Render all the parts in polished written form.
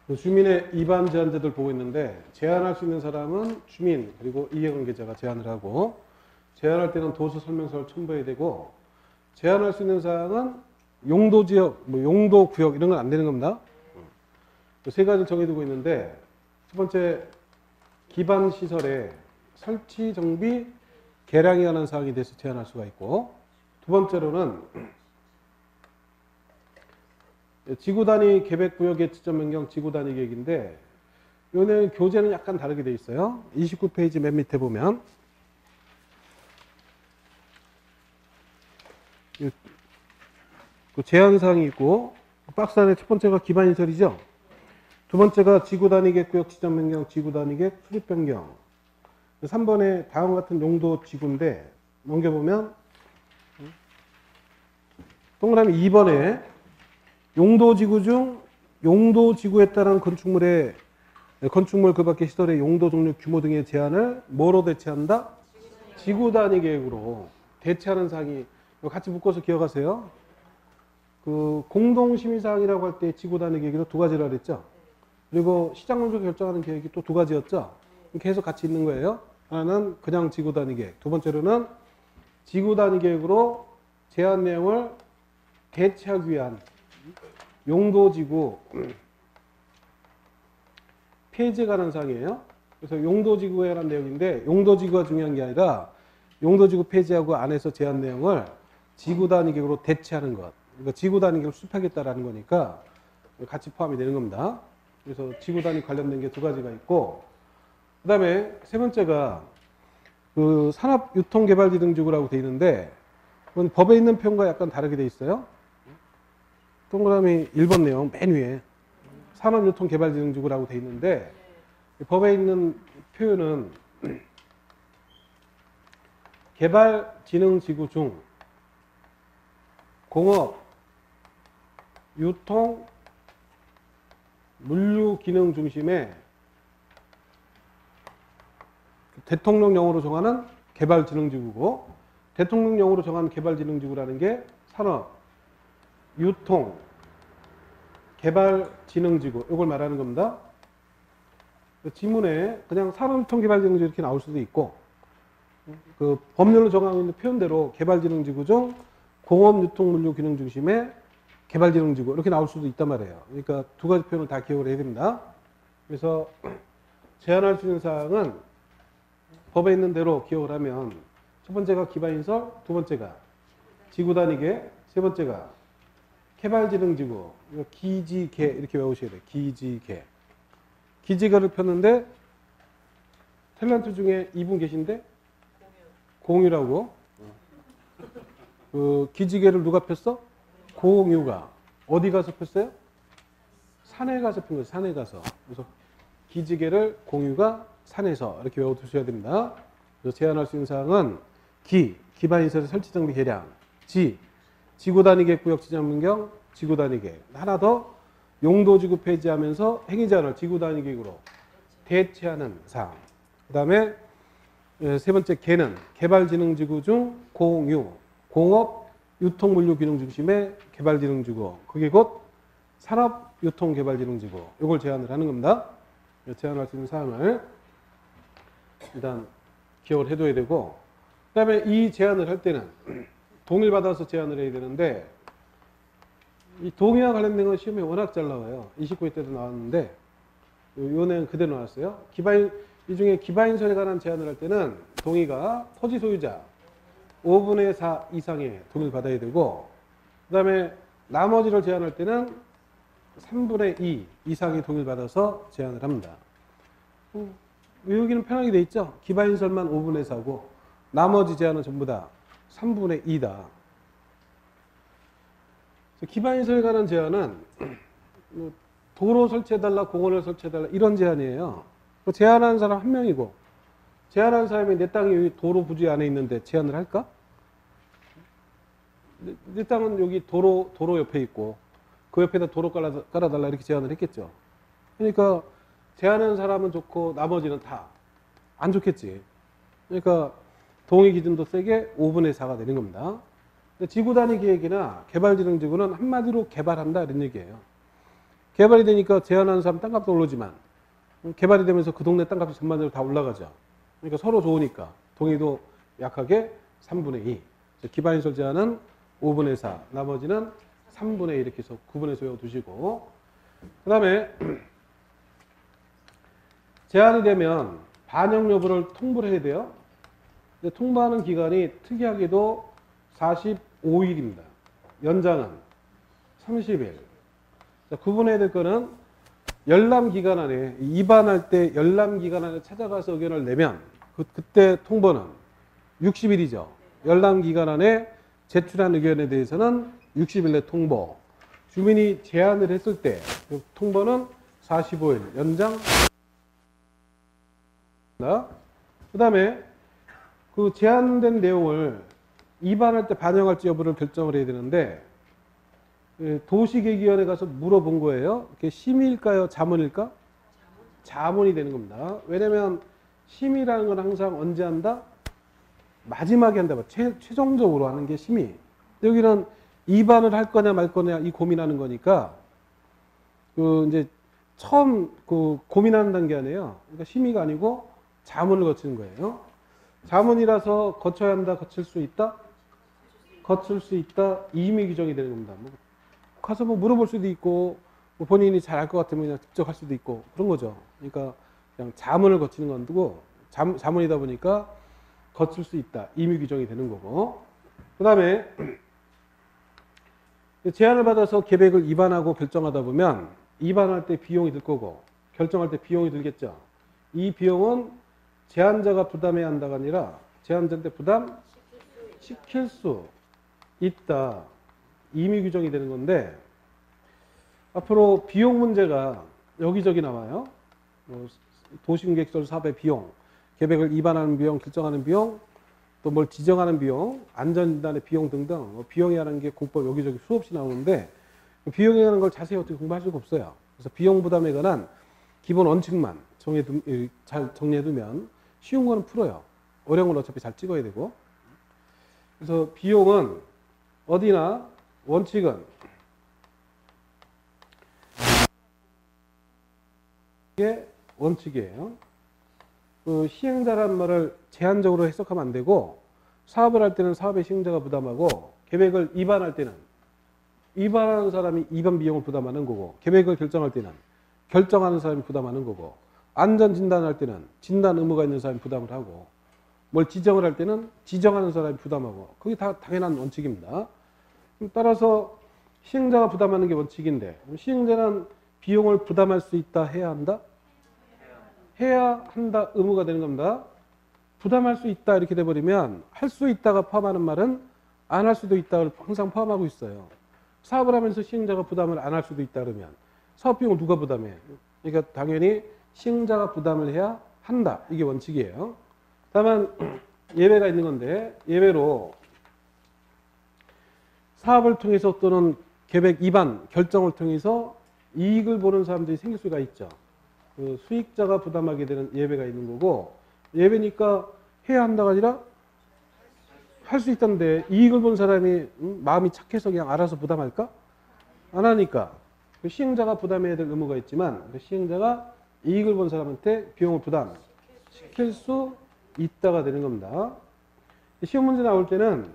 주민의 이반 제한자들 보고 있는데 제한할 수 있는 사람은 주민 그리고 이해관계자가 제한을 하고 제한할 때는 도서 설명서를 첨부해야 되고 제한할 수 있는 사항은 용도지역, 용도구역 이런 건 안 되는 겁니다. 세 가지를 정해두고 있는데 첫 번째 기반시설의 설치, 정비, 개량에 관한 사항에 대해서 제한할 수가 있고 두 번째로는 지구단위 계획구역의 지점 변경 지구단위 계획인데 요는 교재는 약간 다르게 되어 있어요. 29페이지 맨 밑에 보면 그 제한사항이 있고 박스 안에 첫 번째가 기반시설이죠. 두 번째가 지구단위 계획구역 지점 변경 지구단위 계획 수립 변경 3번에 다음과 같은 용도 지구인데 넘겨보면 동그라미 2번에 용도지구 중 용도지구에 따른 건축물 그 밖의 시설의 용도 종류 규모 등의 제한을 뭐로 대체한다? 지구단위 계획으로 대체하는 사항이 같이 묶어서 기억하세요. 그 공동심의사항이라고 할 때 지구단위 계획으로 두 가지라 그랬죠. 그리고 시장군수 결정하는 계획이 또 두 가지였죠. 계속 같이 있는 거예요. 하나는 그냥 지구단위 계획, 두 번째로는 지구단위 계획으로 제한 내용을 대체하기 위한 용도지구 폐지에 관한 사항이에요. 그래서 용도지구에 관한 내용인데 용도지구가 중요한 게 아니라 용도지구 폐지하고 안에서 제한 내용을 지구단위 계획으로 대체하는 것. 그러니까 지구단위 계획을 수립하겠다라는 거니까 같이 포함이 되는 겁니다. 그래서 지구단위 관련된 게 두 가지가 있고 그 다음에 세 번째가 그 산업유통개발지능지구라고 되어 있는데 그건 법에 있는 표현과 약간 다르게 되어 있어요. 동그라미 1번 내용 맨 위에 산업유통개발지능지구라고 되어 있는데 법에 있는 표현은 개발지능지구 중 공업, 유통, 물류기능 중심의 대통령령으로 정하는 개발지능지구고 대통령령으로 정하는 개발지능지구라는 게 산업, 유통, 개발지능지구 이걸 말하는 겁니다. 지문에 그냥 산업유통개발지능지구 이렇게 나올 수도 있고 그 법률로 정하고 있는 표현대로 개발지능지구 중 공업, 유통, 물류 기능 중심의 개발지능지구 이렇게 나올 수도 있단 말이에요. 그러니까 두 가지 표현을 다 기억을 해야 됩니다. 그래서 제한할 수 있는 사항은 법에 있는 대로 기억을 하면 첫 번째가 기반시설, 두 번째가 지구단위계, 세 번째가 개발지능지구, 기지개 이렇게 외우셔야 돼요. 기지개. 기지개를 폈는데 탤런트 중에 이분 계신데 공유라고. 그 기지개를 누가 폈어? 공유가. 어디 가서 폈어요? 산에 가서 핀 거죠. 산에 가서. 그래서 기지개를 공유가 산에서 이렇게 외워두셔야 됩니다. 그래서 제한할 수 있는 사항은 기반시설의 설치 정비 개량, 지구단위 계획구역 지정 변경, 지구단위 계획. 하나 더 용도지구 폐지하면서 행위 제한을 지구단위 계획으로 대체하는 사항. 그 다음에 세 번째 개는 개발지능지구 중 공유, 공업, 유통, 물류 기능 중심의 개발지능지구. 그게 곧 산업유통개발지능지구. 이걸 제한을 하는 겁니다. 제한할 수 있는 사항을 일단 기억을 해둬야 되고 그 다음에 이 제한을 할 때는 동의를 받아서 제한을 해야 되는데 이 동의와 관련된 건 시험에 워낙 잘 나와요. 29회 때도 나왔는데 요 내용 그대로 나왔어요. 이 중에 기반시설에 관한 제한을 할 때는 동의가 토지 소유자 5분의 4 이상의 동의를 받아야 되고 그 다음에 나머지를 제한할 때는 3분의 2 이상의 동의를 받아서 제한을 합니다. 외우기는 편하게 돼 있죠. 기반시설만 5분의 4고 나머지 제한은 전부 다 3분의 2다. 기반시설에 관한 제한은 도로 설치해달라, 공원을 설치해달라 이런 제한이에요. 제한하는 사람 한 명이고 제한하는 사람이 내 땅이 여기 도로 부지 안에 있는데 제한을 할까? 내 땅은 여기 도로 옆에 있고 그 옆에다 도로 깔아달라 이렇게 제한을 했겠죠. 그러니까 제한하는 사람은 좋고 나머지는 다 안 좋겠지. 그러니까 동의 기준도 세게 5분의 4가 되는 겁니다. 지구단위 계획이나 개발지능지구는 한마디로 개발한다 이런 얘기예요. 개발이 되니까 제한하는 사람 땅값도 오르지만 개발이 되면서 그 동네 땅값이 전반적으로 다 올라가죠. 그러니까 서로 좋으니까 동의도 약하게 3분의 2. 기반시설 제한은 5분의 4. 나머지는 3분의 2 이렇게 해서 9분의 4 외워두시고 그 다음에 제한이 되면 반영 여부를 통보를 해야 돼요. 근데 통보하는 기간이 특이하게도 45일입니다. 연장은 30일. 자, 구분해야 될 거는 열람기간 안에 입안할 때 열람기간 안에 찾아가서 의견을 내면 그때 통보는 60일이죠. 열람기간 안에 제출한 의견에 대해서는 60일 내 통보. 주민이 제안을 했을 때 통보는 45일 연장. 그 다음에 그 제한된 내용을 입안할 때 반영할지 여부를 결정을 해야 되는데 도시계획위원회 가서 물어본 거예요. 그게 심의일까요? 자문일까? 자문이 되는 겁니다. 왜냐면 심의라는 건 항상 언제 한다? 마지막에 한다. 최종적으로 하는 게 심의. 여기는 입안을 할 거냐 말 거냐 이 고민하는 거니까 그 이제 처음 그 고민하는 단계 아니에요. 그러니까 심의가 아니고 자문을 거치는 거예요. 자문이라서 거쳐야 한다, 거칠 수 있다? 거칠 수 있다, 임의 규정이 되는 겁니다. 뭐 가서 뭐 물어볼 수도 있고, 뭐 본인이 잘 알 것 같으면 그냥 직접 할 수도 있고, 그런 거죠. 그러니까 그냥 자문을 거치는 건 두고, 자문이다 보니까 거칠 수 있다, 임의 규정이 되는 거고. 그 다음에 제안을 받아서 계획을 입안하고 결정하다 보면, 입안할 때 비용이 들 거고, 결정할 때 비용이 들겠죠. 이 비용은 제안자가 부담해야 한다가 아니라 제안자한테 부담시킬 수 있다. 임의 규정이 되는 건데 앞으로 비용 문제가 여기저기 나와요. 도시계획설 사업의 비용, 계획을 입안하는 비용, 결정하는 비용, 또 뭘 지정하는 비용, 안전진단의 비용 등등 비용이라는 게 공법 여기저기 수없이 나오는데 비용이라는 걸 자세히 어떻게 공부할 수가 없어요. 그래서 비용 부담에 관한 기본 원칙만 잘 정리해두면 쉬운 거는 풀어요. 어려운 건 어차피 잘 찍어야 되고. 그래서 비용은 어디나 원칙은 이게 원칙이에요. 그 시행자라는 말을 제한적으로 해석하면 안 되고 사업을 할 때는 사업의 시행자가 부담하고 계획을 입안할 때는 입안하는 사람이 입안 비용을 부담하는 거고 계획을 결정할 때는 결정하는 사람이 부담하는 거고 안전 진단할 때는 진단 의무가 있는 사람이 부담을 하고 뭘 지정을 할 때는 지정하는 사람이 부담하고 그게 다 당연한 원칙입니다. 따라서 시행자가 부담하는 게 원칙인데 시행자는 비용을 부담할 수 있다 해야 한다? 해야 한다 의무가 되는 겁니다. 부담할 수 있다 이렇게 돼버리면 할 수 있다가 포함하는 말은 안 할 수도 있다를 항상 포함하고 있어요. 사업을 하면서 시행자가 부담을 안 할 수도 있다 그러면 사업 비용을 누가 부담해? 그러니까 당연히 시행자가 부담을 해야 한다. 이게 원칙이에요. 다만 예외가 있는 건데 예외로 사업을 통해서 또는 계획 입안 결정을 통해서 이익을 보는 사람들이 생길 수가 있죠. 그 수익자가 부담하게 되는 예외가 있는 거고 예외니까 해야 한다가 아니라 할 수 있다는데 이익을 본 사람이 마음이 착해서 그냥 알아서 부담할까? 안 하니까 그 시행자가 부담해야 될 의무가 있지만 그 시행자가 이익을 본 사람한테 비용을 부담시킬 수 있다가 되는 겁니다. 시험 문제 나올 때는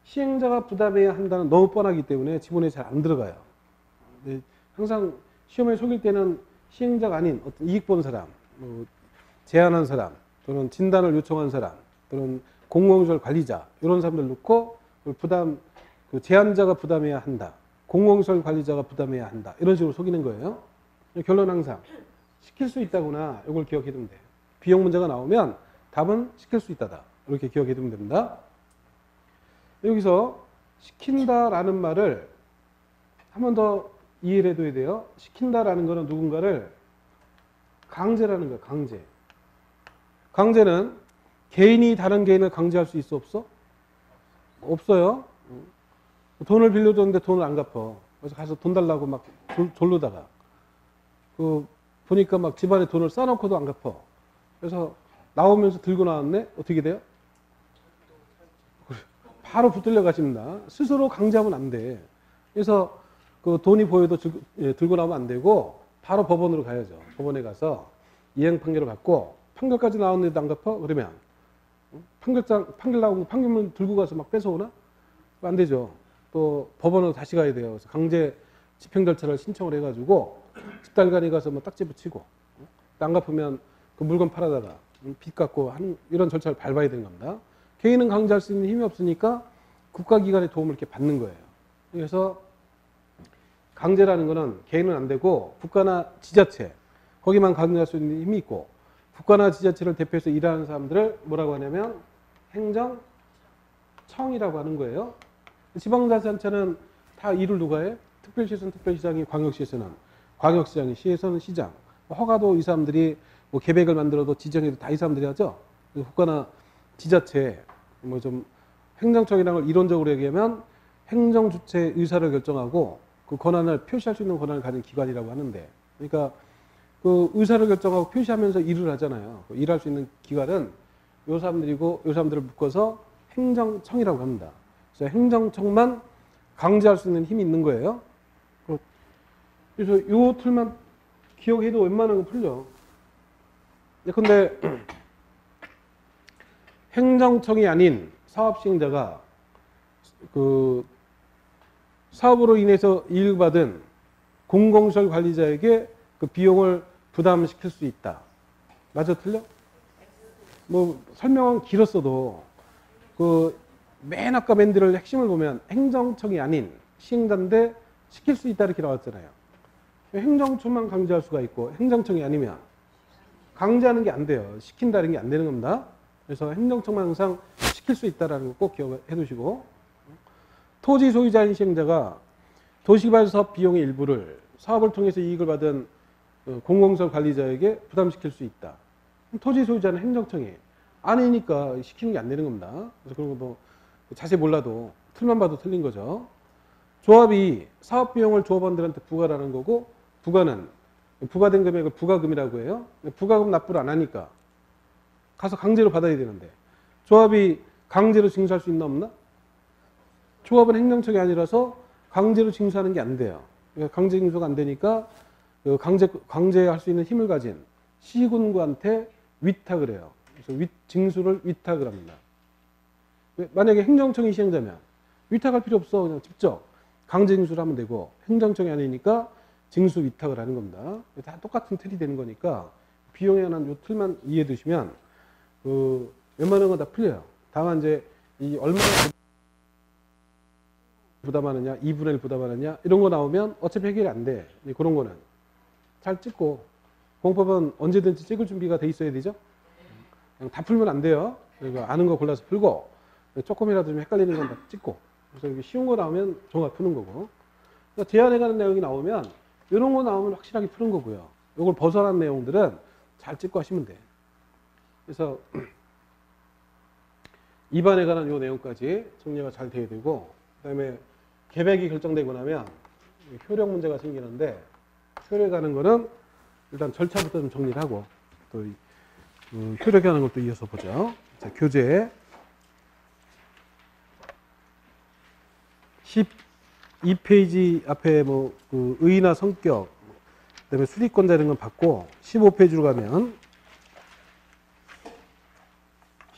시행자가 부담해야 한다는 너무 뻔하기 때문에 지문에 잘 안 들어가요. 항상 시험에 속일 때는 시행자가 아닌 어떤 이익 본 사람, 제안한 사람, 또는 진단을 요청한 사람, 또는 공공시설 관리자 이런 사람들 놓고 그 제안자가 부담해야 한다. 공공시설 관리자가 부담해야 한다. 이런 식으로 속이는 거예요. 결론 항상 시킬 수 있다구나. 이걸 기억해 두면 돼요. 비용 문제가 나오면 답은 시킬 수 있다다. 이렇게 기억해 두면 됩니다. 여기서 시킨다라는 말을 한 번 더 이해를 해둬야 돼요. 시킨다라는 거는 누군가를 강제라는 거예요. 강제. 강제는 개인이 다른 개인을 강제할 수 있어 없어? 없어요. 돈을 빌려줬는데 돈을 안 갚아. 그래서 가서 돈 달라고 막 졸르다가 보니까 막 집안에 돈을 쌓아놓고도 안 갚아. 그래서 나오면서 들고 나왔네? 어떻게 돼요? 바로 붙들려 가십니다. 스스로 강제하면 안 돼. 그래서 그 돈이 보여도 들고 나오면 안 되고 바로 법원으로 가야죠. 법원에 가서 이행 판결을 받고 판결까지 나왔는데도 안 갚아? 그러면 판결 나온 거 판결문 들고 가서 막 뺏어오나? 안 되죠. 또 법원으로 다시 가야 돼요. 그래서 강제 집행 절차를 신청을 해가지고 집달관이 가서 뭐 딱지 붙이고 안 갚으면 그 물건 팔아다가 빚 갚고 하는 이런 절차를 밟아야 되는 겁니다. 개인은 강제할 수 있는 힘이 없으니까 국가기관의 도움을 이렇게 받는 거예요. 그래서 강제라는 거는 개인은 안 되고 국가나 지자체 거기만 강제할 수 있는 힘이 있고 국가나 지자체를 대표해서 일하는 사람들을 뭐라고 하냐면 행정청이라고 하는 거예요. 지방자치단체는 다 일을 누가 해? 특별시에서는 특별시장이, 광역시에서는 광역시장이, 시에서는 시장. 허가도 이 사람들이 뭐 계획을 만들어도 지정해도 다 이 사람들이 하죠. 국가나 지자체 뭐 좀 행정청이라는 걸 이론적으로 얘기하면 행정 주체 의사를 결정하고 그 권한을 표시할 수 있는 권한을 가진 기관이라고 하는데, 그러니까 그 의사를 결정하고 표시하면서 일을 하잖아요. 일할 수 있는 기관은 요 사람들이고 요 사람들을 묶어서 행정청이라고 합니다. 그래서 행정청만 강제할 수 있는 힘이 있는 거예요. 그래서 요 틀만 기억해도 웬만한 거 풀려. 근데 행정청이 아닌 사업시행자가 그 사업으로 인해서 이익을 받은 공공시설 관리자에게 그 비용을 부담시킬 수 있다. 맞아, 틀려? 뭐 설명은 길었어도 그 맨 아까 맨들을 핵심을 보면 행정청이 아닌 시행자인데 시킬 수 있다 이렇게 나왔잖아요. 행정청만 강제할 수가 있고 행정청이 아니면 강제하는 게 안 돼요. 시킨다는 게 안 되는 겁니다. 그래서 행정청만 항상 시킬 수 있다는 거 꼭 기억해 두시고, 토지 소유자인 시행자가 도시개발 사업 비용의 일부를 사업을 통해서 이익을 받은 공공시설 관리자에게 부담시킬 수 있다. 토지 소유자는 행정청이 아니니까 시키는 게 안 되는 겁니다. 그래서 그런 거 뭐 자세히 몰라도 틀만 봐도 틀린 거죠. 조합이 사업 비용을 조합원들한테 부과하는 거고, 부과는 부과된 금액을 부과금이라고 해요. 부과금 납부를 안 하니까 가서 강제로 받아야 되는데, 조합이 강제로 징수할 수 있나 없나? 조합은 행정청이 아니라서 강제로 징수하는 게 안 돼요. 그러니까 강제 징수가 안 되니까 강제할 수 있는 힘을 가진 시군구한테 위탁을 해요. 그래서 징수를 위탁을 합니다. 만약에 행정청이 시행자면 위탁할 필요 없어. 그냥 직접 강제 징수를 하면 되고, 행정청이 아니니까 징수 위탁을 하는 겁니다. 다 똑같은 틀이 되는 거니까 비용에 관한 요 틀만 이해해 두시면 웬만한 건 다 풀려요. 다만 이제 이 얼마나 부담하느냐, 2분의 1 부담하느냐 이런 거 나오면 어차피 해결이 안 돼. 그런 거는 잘 찍고, 공법은 언제든지 찍을 준비가 돼 있어야 되죠. 그냥 다 풀면 안 돼요. 그리고 아는 거 골라서 풀고, 조금이라도 좀 헷갈리는 건 다 찍고, 그래서 이렇게 쉬운 거 나오면 종합 푸는 거고, 그러니까 제안해 가는 내용이 나오면 이런 거 나오면 확실하게 푸는 거고요. 이걸 벗어난 내용들은 잘 찍고 하시면 돼. 그래서 입안에 관한 이 내용까지 정리가 잘 돼야 되고, 그다음에 계획이 결정되고 나면 효력 문제가 생기는데, 효력에 가는 거는 일단 절차부터 좀 정리를 하고 또 효력에 하는 것도 이어서 보죠. 자, 교재 12페이지 앞에 뭐 그 의의나 성격, 그다음에 수리권자 이런 건 받고, 15페이지로 가면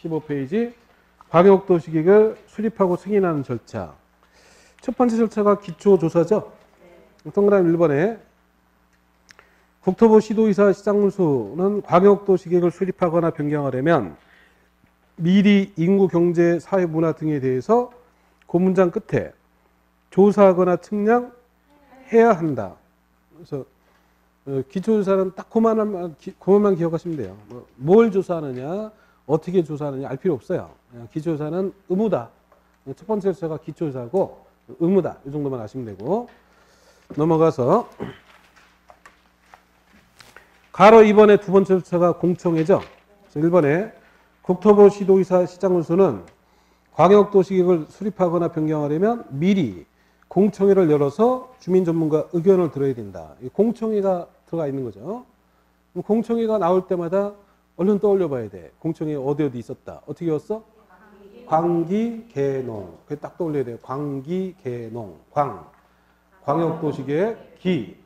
15페이지 광역도시계획을 수립하고 승인하는 절차. 첫 번째 절차가 기초조사죠. 동그라미 1번에 국토부 시도의사 시장군수는 광역도시계획을 수립하거나 변경하려면 미리 인구, 경제, 사회, 문화 등에 대해서 그 문장 끝에 조사하거나 측량해야 한다. 그래서 기초조사는 딱 그것만 기억하시면 돼요. 뭘 조사하느냐, 어떻게 조사하느냐 알 필요 없어요. 기초조사는 의무다. 첫 번째 절차가 기초조사고 의무다. 이 정도만 아시면 되고, 넘어가서 가로 2번의 두 번째 절차가 공청회죠. 그래서 1번에 국토부 시도의사 시장군수는 광역도시계획을 수립하거나 변경하려면 미리 공청회를 열어서 주민 전문가 의견을 들어야 된다. 공청회가 들어가 있는 거죠. 공청회가 나올 때마다 얼른 떠올려 봐야 돼. 공청회 어디 있었다. 어떻게 외웠어? 광기, 개농. 그게 딱 떠올려야 돼요. 광기, 개농. 광. 광역도시계획, 기.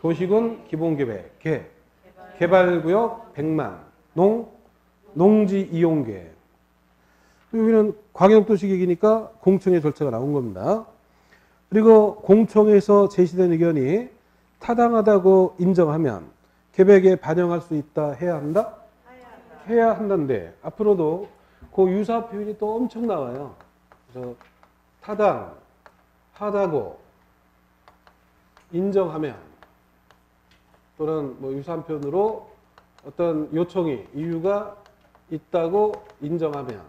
도시군 기본계획, 개. 개발구역 100만, 농지 이용계획. 여기는 광역도시계획이니까 공청회 절차가 나온 겁니다. 그리고 공청회에서 제시된 의견이 타당하다고 인정하면 계획에 반영할 수 있다, 해야 한다? 해야 한다인데 앞으로도 그 유사 표현이 또 엄청 나와요. 그래서 타당하다고 인정하면 또는 뭐 유사한 표현으로 어떤 요청이 이유가 있다고 인정하면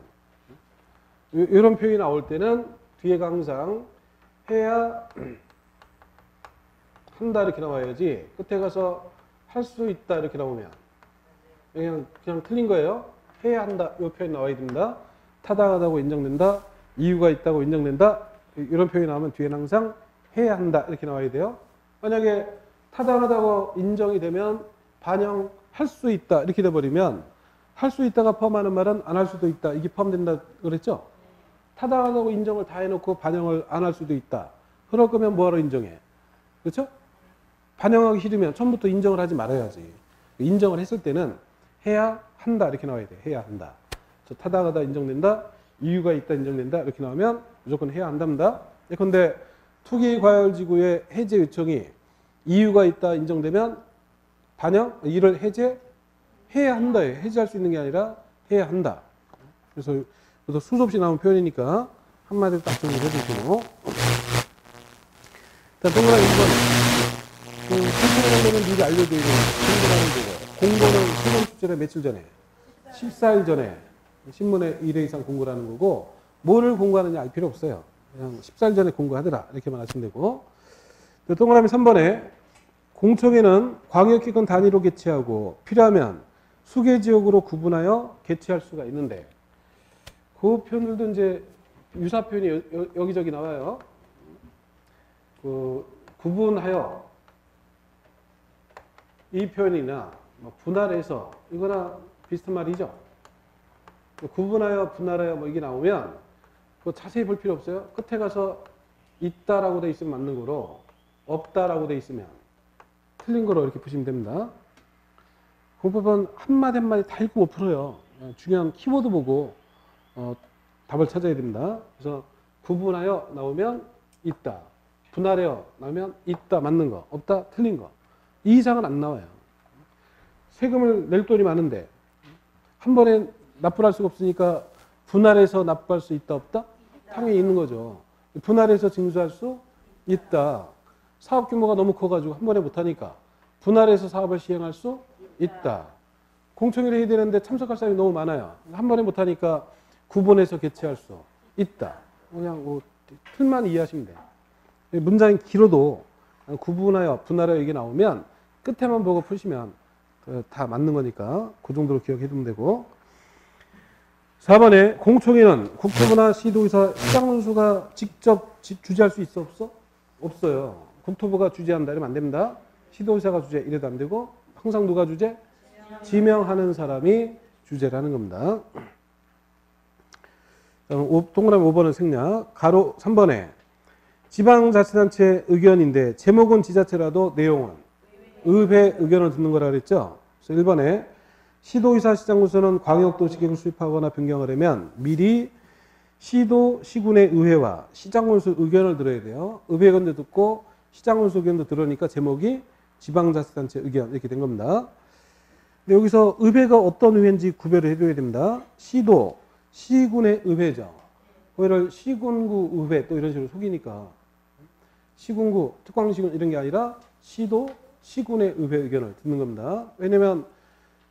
이런 표현이 나올 때는 뒤에가 항상 해야 한다 이렇게 나와야지 끝에 가서 할 수 있다 이렇게 나오면 그냥 틀린 거예요. 해야 한다 이 표현이 나와야 됩니다. 타당하다고 인정된다, 이유가 있다고 인정된다 이런 표현이 나오면 뒤에는 항상 해야 한다 이렇게 나와야 돼요. 만약에 타당하다고 인정이 되면 반영할 수 있다 이렇게 돼버리면 할 수 있다가 포함하는 말은 안 할 수도 있다 이게 포함된다 그랬죠. 타당하다고 인정을 다 해놓고 반영을 안 할 수도 있다. 그럴 거면 뭐하러 인정해? 그렇죠? 반영하기 싫으면 처음부터 인정을 하지 말아야지. 인정을 했을 때는 해야 한다 이렇게 나와야 돼. 해야 한다. 타당하다 인정된다, 이유가 있다 인정된다 이렇게 나오면 무조건 해야 한답니다. 예컨대 투기과열지구의 해제 요청이 이유가 있다 인정되면 반영, 이를 해제해야 한다예요. 해제할 수 있는 게 아니라 해야 한다. 그래서 수도 없이 나온 표현이니까 한마디로 딱 정리해 주시고. 자, 동그라미 2번. 공고는 미리 알려드리는 공고라는 거고, 공고는 시범 출제를 며칠 전에, 14일 전에 신문에 1회 이상 공고라는 거고, 뭐를 공고하느냐 알 필요 없어요. 그냥 14일 전에 공고하더라 이렇게만 하시면 되고. 동그라미 3번에 공청회는 광역기관 단위로 개최하고 필요하면 수계지역으로 구분하여 개최할 수가 있는데 그 표현들도 이제 유사 표현이 여기저기 나와요. 구분하여 이 표현이나 분할해서 이거나 비슷한 말이죠. 구분하여 분할하여 뭐 이게 나오면 그거 자세히 볼 필요 없어요. 끝에 가서 있다라고 돼 있으면 맞는 거로 없다라고 돼 있으면 틀린 거로 이렇게 보시면 됩니다. 공법은 한마디 한마디 다 읽고 못 풀어요. 중요한 키워드 보고 답을 찾아야 됩니다. 그래서 구분하여 나오면 있다, 분할하여 나오면 있다 맞는 거, 없다 틀린 거. 이 이상은 안 나와요. 세금을 낼 돈이 많은데 한 번에 납부할 수가 없으니까 분할해서 납부할 수 있다 없다? 당연히 있는 거죠. 분할해서 징수할 수 있다. 사업 규모가 너무 커가지고 한 번에 못하니까 분할해서 사업을 시행할 수 있다. 공청회를 해야 되는데 참석할 사람이 너무 많아요. 한 번에 못하니까 구분해서 개최할 수 있다. 그냥 틀만 이해하시면 돼요. 문장이 길어도 구분하여 분할하여 이게 나오면 끝에만 보고 푸시면 다 맞는 거니까 그 정도로 기억해 두면 되고. 4번에 공청회는 국토부나 시도의사, 시장군수가 직접 주재할 수 있어 없어? 없어요. 국토부가 주재한다 이러면 안 됩니다. 시도의사가 주재 이래도 안 되고 항상 누가 주재? 지명하는 사람이 주재라는 겁니다. 동그라미 5번은 생략. 가로 3번에 지방자치단체 의견인데 제목은 지자체라도 내용은 의회 의견을 듣는 거라 그랬죠. 그래서 1번에 시도의사 시장군수는 광역도시계획을 수립하거나 변경하려면 미리 시도, 시군의 의회와 시장군수 의견을 들어야 돼요. 의회 의견도 듣고 시장군수 의견도 들으니까 제목이 지방자치단체 의견 이렇게 된 겁니다. 근데 여기서 의회가 어떤 의회인지 구별을 해줘야 됩니다. 시도, 시군의 의회죠. 그거를 시군구 의회 또 이런 식으로 속이니까 시군구, 특광시군 이런 게 아니라 시도, 시군의 의회 의견을 듣는 겁니다. 왜냐면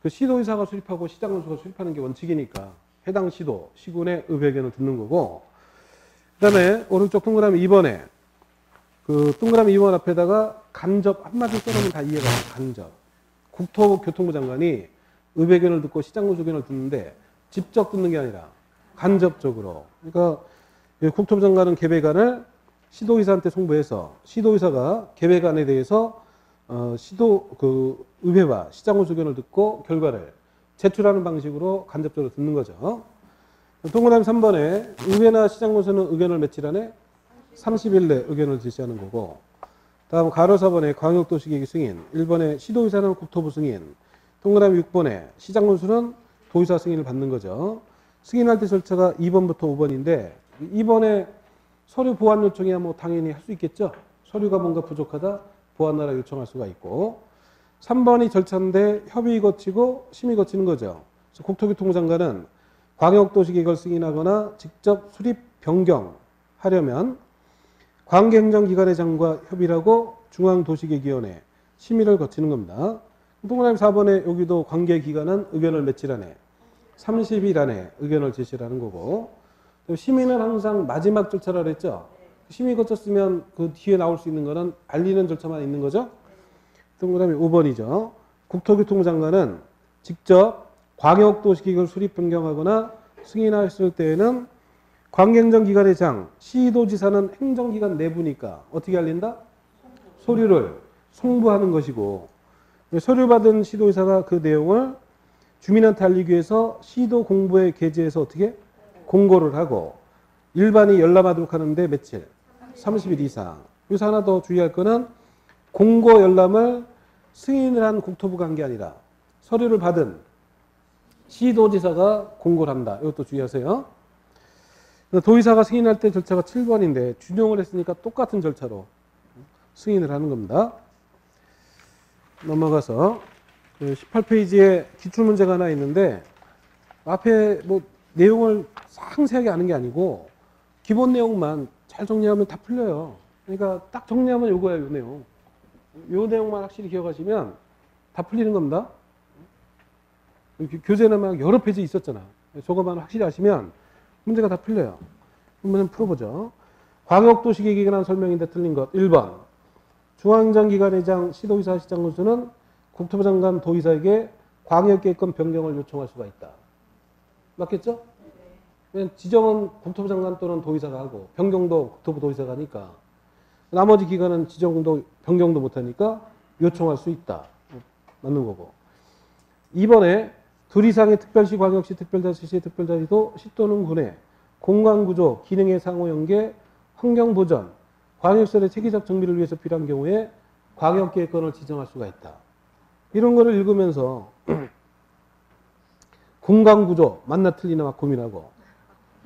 그 시도의사가 수립하고 시장군수가 수립하는 게 원칙이니까 해당 시도, 시군의 의회 의견을 듣는 거고. 그 다음에 오른쪽 동그라미 2번에 그 동그라미 2번 앞에다가 간접 한마디 써놓으면 다 이해가 돼요. 간접. 국토교통부 장관이 의회 의견을 듣고 시장군수 의견을 듣는데 직접 듣는 게 아니라 간접적으로. 그러니까 국토부 장관은 계획안을 시도의사한테 송부해서 시도의사가 계획안에 대해서 시도 의회와 시장군수 의견을 듣고 결과를 제출하는 방식으로 간접적으로 듣는 거죠. 동그라미 3번에 의회나 시장군수는 의견을 며칠 안에 30일 내 의견을 제시하는 거고 다음 가로 4번에 광역도시계획 승인, 1번에 시도의사는 국토부 승인, 동그라미 6번에 시장군수는 도의사 승인을 받는 거죠. 승인할 때 절차가 2번부터 5번인데 2번에 서류 보완 요청이야 뭐 당연히 할 수 있겠죠. 서류가 뭔가 부족하다 보완하라 요청할 수가 있고, 3번이 절차인데 협의 거치고 심의 거치는 거죠. 그래서 국토교통부 장관은 광역도시계획을 승인하거나 직접 수립 변경하려면 관계행정기관의 장과 협의를 하고 중앙도시계획위원회 심의를 거치는 겁니다. 동그라미 4번에 여기도 관계기관은 의견을 며칠 안에 30일 안에 의견을 제시하는 거고, 심의는 항상 마지막 절차라 그랬죠. 심의 거쳤으면 그 뒤에 나올 수 있는 거는 알리는 절차만 있는 거죠. 동그라미 5번이죠. 국토교통부 장관은 직접 광역도시계획을 수립 변경하거나 승인했을 때에는 관계행정기관의 장, 시도지사는 행정기관 내부니까 어떻게 알린다? 서류를 송부하는 것이고, 서류 받은 시도의사가 그 내용을 주민한테 알리기 위해서 시도 공보에 게재해서 어떻게 공고를 하고, 일반이 열람하도록 하는데 며칠? 30일 이상. 여기서 하나 더 주의할 거는 공고 열람을 승인을 한 국토부가 한 게 아니라 서류를 받은 시도지사가 공고를 한다. 이것도 주의하세요. 도의사가 승인할 때 절차가 7번인데 준용을 했으니까 똑같은 절차로 승인을 하는 겁니다. 넘어가서 18페이지에 기출문제가 하나 있는데 앞에 뭐 내용을 상세하게 아는 게 아니고 기본 내용만 잘 정리하면 다 풀려요. 그러니까 딱 정리하면 요거예요, 요 내용. 요 내용만 확실히 기억하시면 다 풀리는 겁니다. 교재는 막 여러 페이지 있었잖아. 저거만 확실히 아시면 문제가 다 풀려요. 한번 풀어보죠. 광역도시계획에 관한 설명인데 틀린 것 1번. 중앙정기관의 장, 시도의사, 시장군수는 국토부 장관, 도의사에게 광역계획권 변경을 요청할 수가 있다. 맞겠죠? 지정은 국토부 장관 또는 도의사가 하고 변경도 국토부 도의사가 하니까 나머지 기관은 지정도 변경도 못하니까 요청할 수 있다. 맞는 거고. 2번에 둘 이상의 특별시, 광역시, 특별자치시, 특별자치도 시 또는 군의 공간구조, 기능의 상호연계, 환경보전, 광역시설의 체계적 정비를 위해서 필요한 경우에 광역계획권을 지정할 수가 있다. 이런 거를 읽으면서 공간구조 맞나 틀리나 막 고민하고,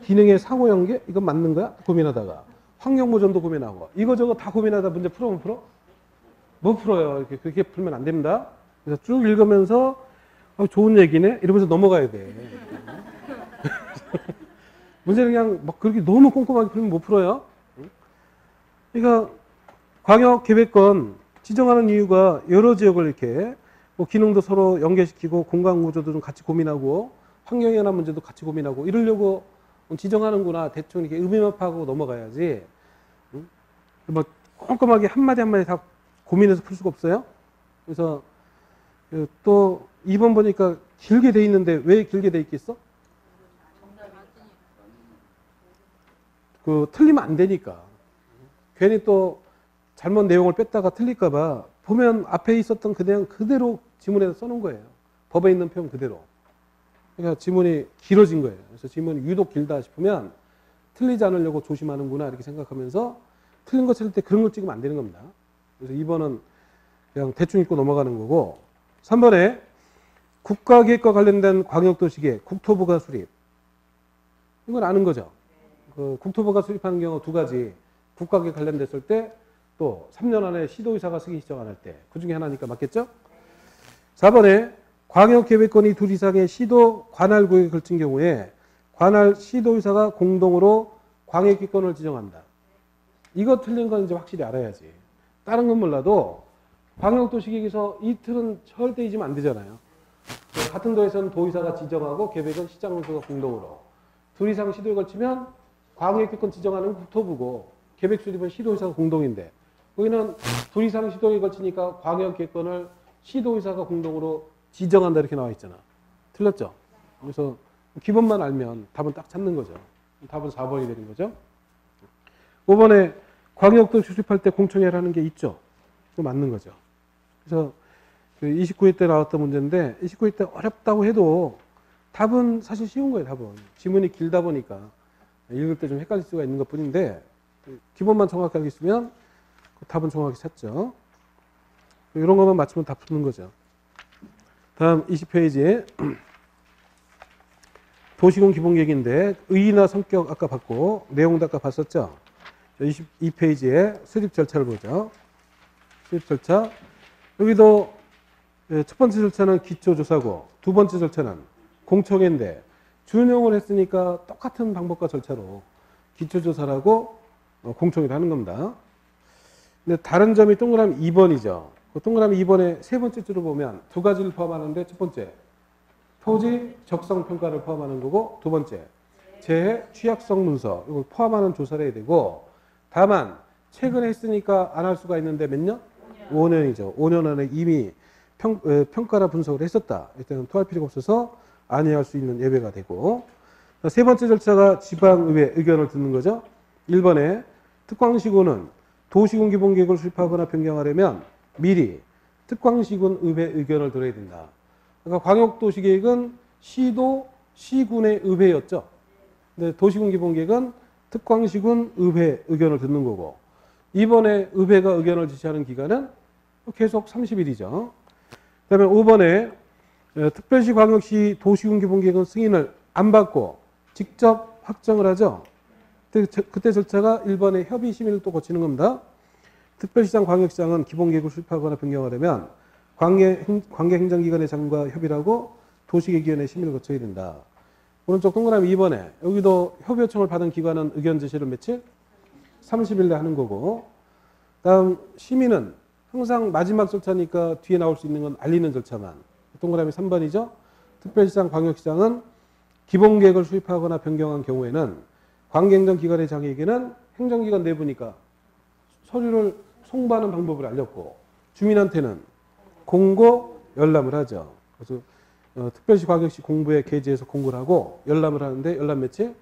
기능의 상호연계 이건 맞는 거야? 고민하다가 환경보전도 고민하고 이거저거 다 고민하다 문제 풀어 못 풀어? 못 풀어요. 이렇게 그렇게 풀면 안 됩니다. 그래서 쭉 읽으면서 좋은 얘기네 이러면서 넘어가야 돼. 문제는 그냥 막 그렇게 너무 꼼꼼하게 풀면 못 풀어요. 그러니까 광역계획권 지정하는 이유가 여러 지역을 이렇게 뭐 기능도 서로 연계시키고 공간 구조도 좀 같이 고민하고 환경에 관한 문제도 같이 고민하고 이러려고 지정하는구나 대충 이렇게 의미만 파고 넘어가야지. 뭐 꼼꼼하게 한마디 한마디 다 고민해서 풀 수가 없어요. 그래서 또 2번 보니까 길게 돼 있는데 왜 길게 돼 있겠어? 그 틀리면 안 되니까. 괜히 또 잘못 내용을 뺐다가 틀릴까봐 보면 앞에 있었던 그 내용 그대로 지문에서 써놓은 거예요. 법에 있는 표현 그대로. 그러니까 지문이 길어진 거예요. 그래서 지문이 유독 길다 싶으면 틀리지 않으려고 조심하는구나 이렇게 생각하면서 틀린 거 찾을 때 그런 걸 찍으면 안 되는 겁니다. 그래서 2번은 그냥 대충 읽고 넘어가는 거고, 3번에 국가계획과 관련된 광역도시계획 국토부가 수립. 이건 아는 거죠. 그 국토부가 수립하는 경우 두 가지. 국가계획 관련됐을 때 또 3년 안에 시도의사가 승인 시정 안 할 때. 그 중에 하나니까 맞겠죠? 4번에 광역계획권이 둘 이상의 시도 관할 구역에 걸친 경우에 관할 시도의사가 공동으로 광역계획권을 지정한다. 이거 틀린 건 이제 확실히 알아야지. 다른 건 몰라도 광역도시계획에서 이 틀은 절대 잊으면 안 되잖아요. 같은 도에서는 도의사가 지정하고 계획은 시장군수가 공동으로. 둘 이상 시도에 걸치면 광역계획권 지정하는 국토부고 계획 수립은 시도의사가 공동인데 거기는 둘 이상 시도에 걸치니까 광역계획권을 시도의사가 공동으로 지정한다 이렇게 나와 있잖아. 틀렸죠? 그래서 기본만 알면 답은 딱 찾는 거죠. 답은 4번이 되는 거죠. 5번에 광역도시 수립할 때 공청회라는 게 있죠. 그거 맞는 거죠. 그래서 29회 때 나왔던 문제인데 29회 때 어렵다고 해도 답은 사실 쉬운 거예요. 답은. 지문이 길다 보니까 읽을 때 좀 헷갈릴 수가 있는 것 뿐인데 기본만 정확하게 있으면 답은 정확히 찾죠. 이런 것만 맞추면 다 푸는 거죠. 다음 20페이지에 도시군 기본계획인데 의의나 성격 아까 봤고 내용도 아까 봤었죠. 22페이지에 수립 절차를 보죠. 수립 절차. 여기도 첫 번째 절차는 기초조사고 두 번째 절차는 공청회인데 준용을 했으니까 똑같은 방법과 절차로 기초조사라고 공청회를 하는 겁니다. 근데 다른 점이 동그라미 2번이죠. 그 동그라미 2번의 세 번째 줄을 보면 두 가지를 포함하는데 첫 번째 토지 적성 평가를 포함하는 거고 두 번째 재해 취약성 문서 이걸 포함하는 조사를 해야 되고 다만 최근에 했으니까 안 할 수가 있는데 몇 년? 5년이죠. 5년 안에 이미 평가나 분석을 했었다. 이때는 토할 필요가 없어서 안해할 수 있는 예외가 되고 세 번째 절차가 지방의회 의견을 듣는 거죠. 1번에 특광시군은 도시군 기본계획을 수립하거나 변경하려면 미리 특광시군 의회 의견을 들어야 된다. 그러니까 광역도시계획은 시도, 시군의 의회였죠. 근데 도시군 기본계획은 특광시군 의회 의견을 듣는 거고 이번에 의회가 의견을 지시하는 기간은 계속 30일이죠. 그 다음에 5번에 특별시 광역시 도시군 기본계획은 승인을 안 받고 직접 확정을 하죠. 그때 절차가 1번에 협의 심의를 또 거치는 겁니다. 특별시장 광역시장은 기본계획을 수립하거나 변경하려면 관계행정기관의 장과 협의를 하고 도시계획위원회 심의를 거쳐야 된다. 오른쪽 동그라미 2번에 여기도 협의 요청을 받은 기관은 의견 제시를 며칠? 30일 내 하는 거고 다음 심의는 항상 마지막 절차니까 뒤에 나올 수 있는 건 알리는 절차만. 동그라미 3번이죠. 특별시장 광역시장은 기본계획을 수립하거나 변경한 경우에는 관계행정기관의 장에게는 행정기관 내부니까 서류를 송부하는 방법을 알렸고 주민한테는 공고, 열람을 하죠. 그래서 특별시 광역시 공부에 게재해서 공고를 하고 열람을 하는데 열람 며칠?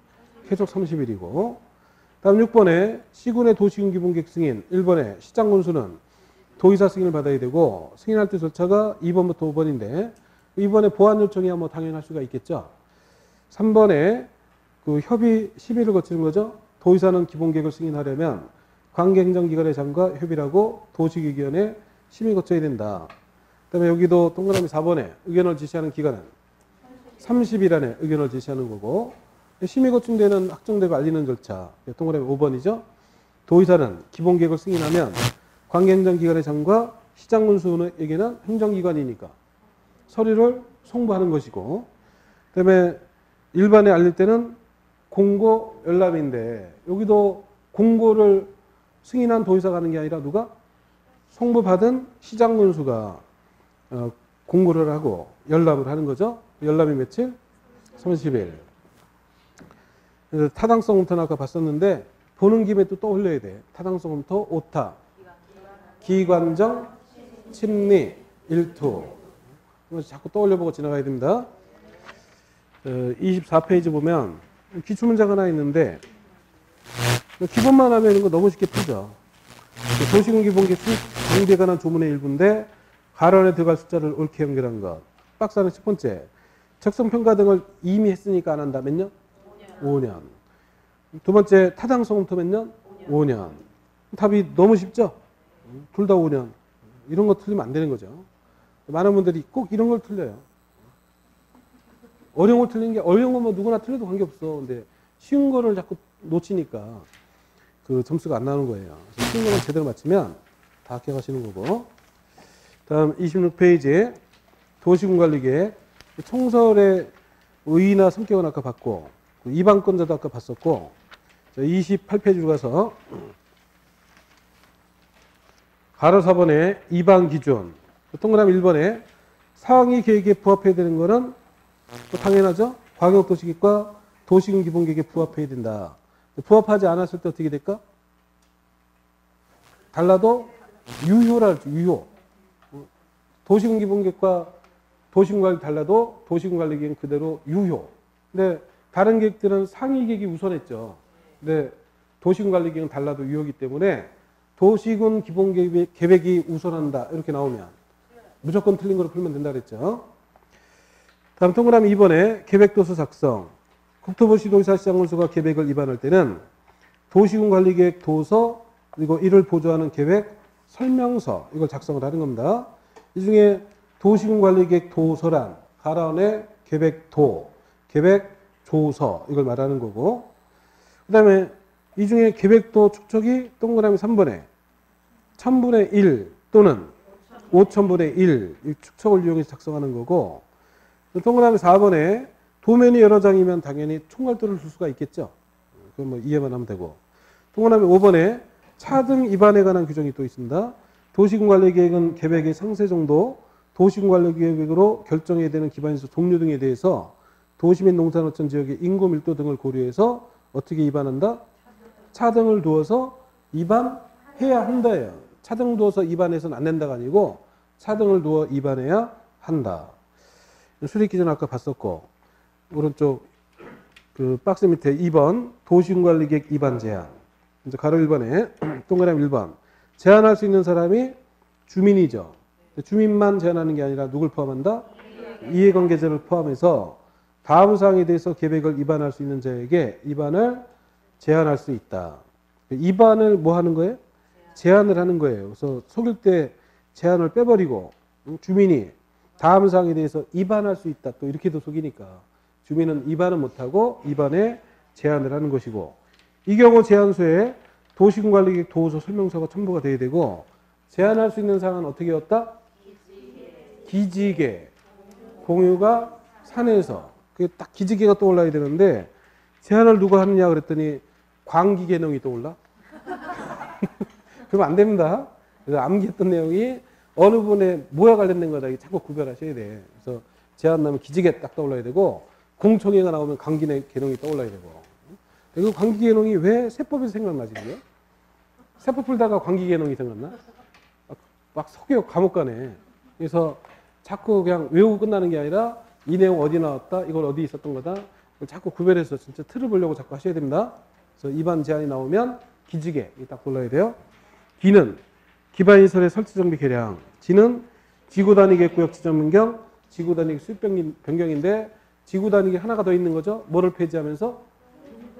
계속 30일이고 다음 6번에 시군의 도시군 기본계획 승인 1번에 시장 군수는 도의사 승인을 받아야 되고 승인할 때 절차가 2번부터 5번인데 2번에 보완 요청이야 뭐 당연할 수가 있겠죠. 3번에 그 협의 심의를 거치는 거죠. 도의사는 기본계획을 승인하려면 관계행정기관의 장과 협의를 하고 도시계획위원회 심의 거쳐야 된다. 그 다음에 여기도 동그라미 4번에 의견을 제시하는 기간은 30일 안에 의견을 제시하는 거고 심의 거친 데는 확정되고 알리는 절차 동그라미 5번이죠. 도의사는 기본계획을 승인하면 관계행정기관의 장과 시장군수에게는 행정기관이니까 서류를 송부하는 것이고 그 다음에 일반에 알릴 때는 공고 열람인데 여기도 공고를 승인한 도의사가 하는 게 아니라 누가? 송부받은 시장군수가 공고를 하고 열람을 하는 거죠. 열람이 며칠? 30일. 타당성 검토는 아까 봤었는데 보는 김에 또 떠올려야 돼. 타당성 검토, 오타, 기관정, 심리, 일투. 자꾸 떠올려보고 지나가야 됩니다. 24페이지 보면 기출문제가 하나 있는데 기본만 하면 이런 거 너무 쉽게 풀죠. 도시군 기본계획 정비에 관한 조문의 일부인데 가론에 들어갈 숫자를 옳게 연결한 것. 박스는 첫 번째. 적성평가 등을 이미 했으니까 안 한다. 몇 년? 5년. 두 번째, 타당성 검토 몇 년? 5년. 답이 너무 쉽죠? 둘 다 5년. 이런 거 틀리면 안 되는 거죠. 많은 분들이 꼭 이런 걸 틀려요. 어려운 걸 틀리는 게, 어려운 건 뭐 누구나 틀려도 관계없어. 근데 쉬운 거를 자꾸 놓치니까 그 점수가 안 나오는 거예요. 그래서 쉬운 거만 제대로 맞추면 다 합격하시는 거고. 다음 26페이지에 도시군관리계획 총설의 의의나 성격은 아까 봤고 이방권자도 아까 봤었고 28페이지로 가서 가로 4번에 이방 기준 동그라미 1번에 상위 계획에 부합해야 되는 거는 당연하죠. 광역도시계획과 도시군 기본계획에 부합해야 된다. 부합하지 않았을 때 어떻게 될까? 달라도 유효라 할지 유효. 도시군 기본계획과 도시군관리 달라도 도시군관리계획은 그대로 유효. 근데 다른 계획들은 상위 계획이 우선했죠. 근데 도시군관리계획은 달라도 유효이기 때문에 도시군 기본계획이 우선한다. 이렇게 나오면 무조건 틀린 거로 풀면 된다 그랬죠. 다음 동그라미 2번에 계획도서 작성. 국토부시도의사 시장군수가 계획을 위반할 때는 도시군관리계획 도서 그리고 이를 보조하는 계획 설명서 이걸 작성을 하는 겁니다. 이 중에 도시군관리계획 도서란 가라운의 계획도, 계획조서 이걸 말하는 거고, 그 다음에 이 중에 계획도 축척이 동그라미 3번에 1000분의 1 또는 5000분의 1 이 축척을 이용해서 작성하는 거고, 동그라미 4번에 도면이 여러 장이면 당연히 총괄도를 줄 수가 있겠죠. 그건 뭐 이해만 하면 되고, 동그라미 5번에 차등 위반에 관한 규정이 또 있습니다. 도시군관리계획은 계획의 상세 정도, 도시군관리계획으로 결정해야 되는 기반시설 종류 등에 대해서 도시 및 농산어촌 지역의 인구 밀도 등을 고려해서 어떻게 위반한다? 차등을 두어서 위반해야 한다예요. 차등 두어서 위반해서는 안 된다가 아니고 차등을 두어 위반해야 한다. 수립 기준 아까 봤었고, 오른쪽 그 박스 밑에 2번 도시군관리계획 위반 제한. 이제 가로 1번에 동그라미 1번 제한할 수 있는 사람이 주민이죠. 주민만 제한하는 게 아니라 누굴 포함한다? 이해관계자를 포함해서 다음 사항에 대해서 계획을 위반할 수 있는 자에게 위반을 제한할 수 있다. 위반을 뭐 하는 거예요? 제한을 하는 거예요. 그래서 속일 때 제한을 빼버리고 주민이 다음 사항에 대해서 위반할 수 있다. 또 이렇게도 속이니까 주민은 위반을 못하고 위반에 제한을 하는 것이고, 이 경우 제한소에 도시군관리계획 도서 설명서가 첨부가 돼야 되고, 제한할 수 있는 사항은 어떻게 였다? 기지개. 공유가 산에서. 그게 딱 기지개가 떠올라야 되는데, 제한을 누가 하느냐 그랬더니 광기개농이 떠올라? 그러면 안 됩니다. 그래서 암기했던 내용이 어느 분에 뭐와 관련된 거다. 자꾸 구별하셔야 돼. 그래서 제한 나오면 기지개 딱 떠올라야 되고, 공청회가 나오면 광기개농이 떠올라야 되고. 그 광기개농이 왜 세법에서 생각나지? 그게? 세법 풀다가 광기개농이 생각나? 막 석유 감옥 가네. 그래서 자꾸 그냥 외우고 끝나는 게 아니라 이 내용 어디 나왔다, 이걸 어디 있었던 거다, 자꾸 구별해서 진짜 틀을 보려고 자꾸 하셔야 됩니다. 그래서 위반 제한이 나오면 기지개 딱 골라야 돼요. 기는 기반시설의 설치 정비 개량, 지는 지구 단위 계획구역 지정 변경, 지구 단위 수입 변경인데 지구 단위 하나가 더 있는 거죠. 뭐를 폐지하면서?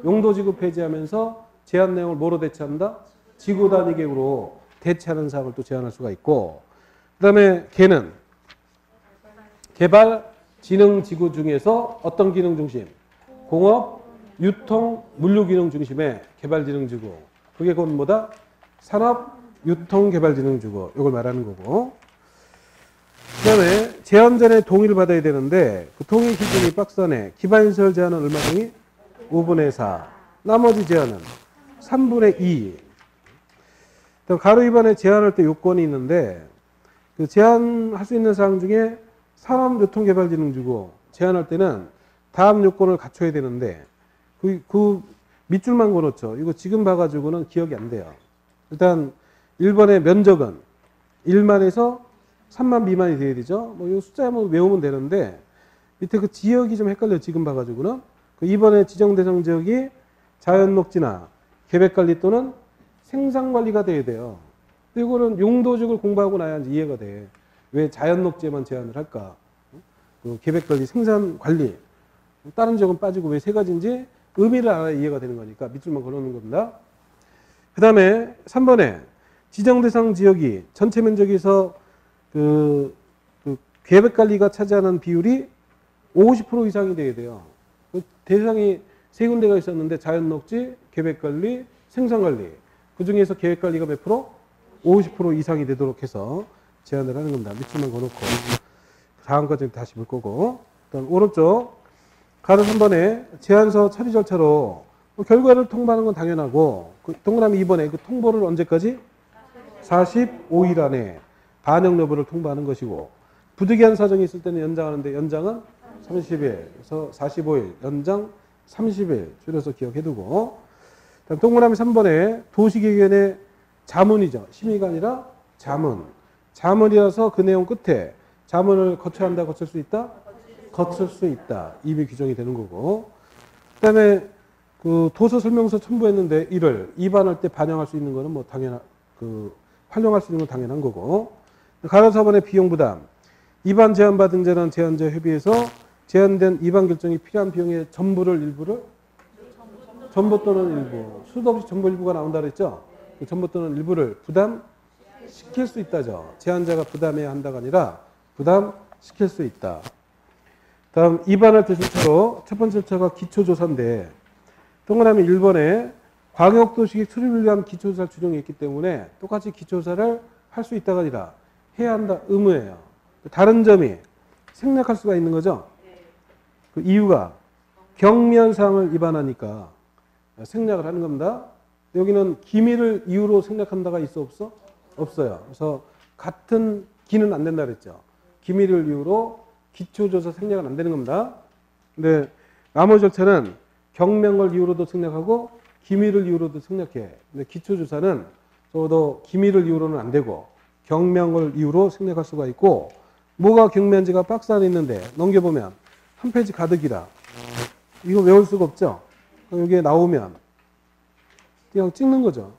용도지구 폐지하면서 제한 내용을 뭐로 대체한다? 지구 단위 계획으로 대체하는 사항을 또 제한할 수가 있고, 그 다음에 개는 개발, 진흥 지구 중에서 어떤 기능 중심? 공업, 유통, 물류 기능 중심의 개발 진흥 지구. 그게 곧 뭐다? 산업, 유통, 개발 진흥 지구. 이걸 말하는 거고. 그 다음에 제한 전에 동의를 받아야 되는데, 그 동의 기준이 박스 안에 기반시설 제한은 얼마 동의? 5분의 4. 나머지 제한은 3분의 2. 가로 2번에 제한할 때 요건이 있는데, 그 제한할 수 있는 사항 중에 산업유통개발진흥지구 제한할 때는 다음 요건을 갖춰야 되는데, 그 밑줄만 걸었죠. 이거 지금 봐가지고는 기억이 안 돼요. 일단 1번의 면적은 1만에서 3만 미만이 돼야 되죠. 뭐 이 숫자 한번 외우면 되는데, 밑에 그 지역이 좀 헷갈려요. 지금 봐가지고는. 그 2번의 지정 대상 지역이 자연녹지나 계획관리 또는 생산관리가 돼야 돼요. 이거는 용도지구를 공부하고 나야 이해가 돼. 왜 자연녹지에만 제한을 할까? 그 계획관리, 생산관리. 다른 지역은 빠지고 왜 세 가지인지 의미를 알아야 이해가 되는 거니까 밑줄만 걸어놓는 겁니다. 그 다음에 3번에 지정 대상 지역이 전체 면적에서 그 계획관리가 차지하는 비율이 50% 이상이 돼야 돼요. 그 대상이 세 군데가 있었는데 자연녹지, 계획관리, 생산관리. 그 중에서 계획관리가 몇 프로? 50% 이상이 되도록 해서 제한을 하는 겁니다. 밑줄만 걸어놓고 다음까지 다시 볼 거고. 그다음 오른쪽 가로 3번에 제한서 처리 절차로 결과를 통보하는 건 당연하고, 그 동그라미 2번에 그 통보를 언제까지? 45일 안에 반영 여부를 통보하는 것이고, 부득이한 사정이 있을 때는 연장하는데 연장은 30일, 그래서 45일, 연장 30일 줄여서 기억해두고, 다음 동그라미 3번에 도시계획의 자문이죠. 심의가 아니라 자문. 자문이라서 그 내용 끝에 자문을 거쳐야 한다, 거칠 수 있다? 거칠 수 있다. 이미 규정이 되는 거고. 그 다음에 그 도서 설명서 첨부했는데 이를 위반할 때 반영할 수 있는 거는 뭐 활용할 수 있는 건 당연한 거고. 가로 4번의 비용 부담. 위반 제한받은 자는 제한자 협의해서 제한된 위반 결정이 필요한 비용의 전부를 일부를? 전부 또는 일부. 수도 없이 전부 일부가 나온다 그랬죠? 전부 또는 일부를 부담해야 시킬 수 있다죠. 제한자가 부담해야 한다가 아니라 부담시킬 수 있다. 다음 2번을 드신 차로 첫 번째 차가 기초조사인데 동그라미 1번에 광역도시계 수립을 위한 기초조사를 준용했기 때문에 똑같이 기초조사를 할 수 있다가 아니라 해야 한다 의무예요. 다른 점이 생략할 수가 있는 거죠. 그 이유가 경미현상을 위반하니까 생략을 하는 겁니다. 여기는 기밀을 이유로 생략한다가 있어 없어? 없어요. 그래서 같은 기는 안 된다 그랬죠. 기밀을 이유로 기초조사 생략은 안 되는 겁니다. 근데 나머지 절차는 경미한 걸 이유로도 생략하고 기밀을 이유로도 생략해. 근데 기초조사는 적어도 기밀을 이유로는 안 되고 경미한 걸 이유로 생략할 수가 있고 뭐가 경미한지가 박스 안에 있는데 넘겨보면 한 페이지 가득이라 이거 외울 수가 없죠. 여기에 나오면 그냥 찍는 거죠.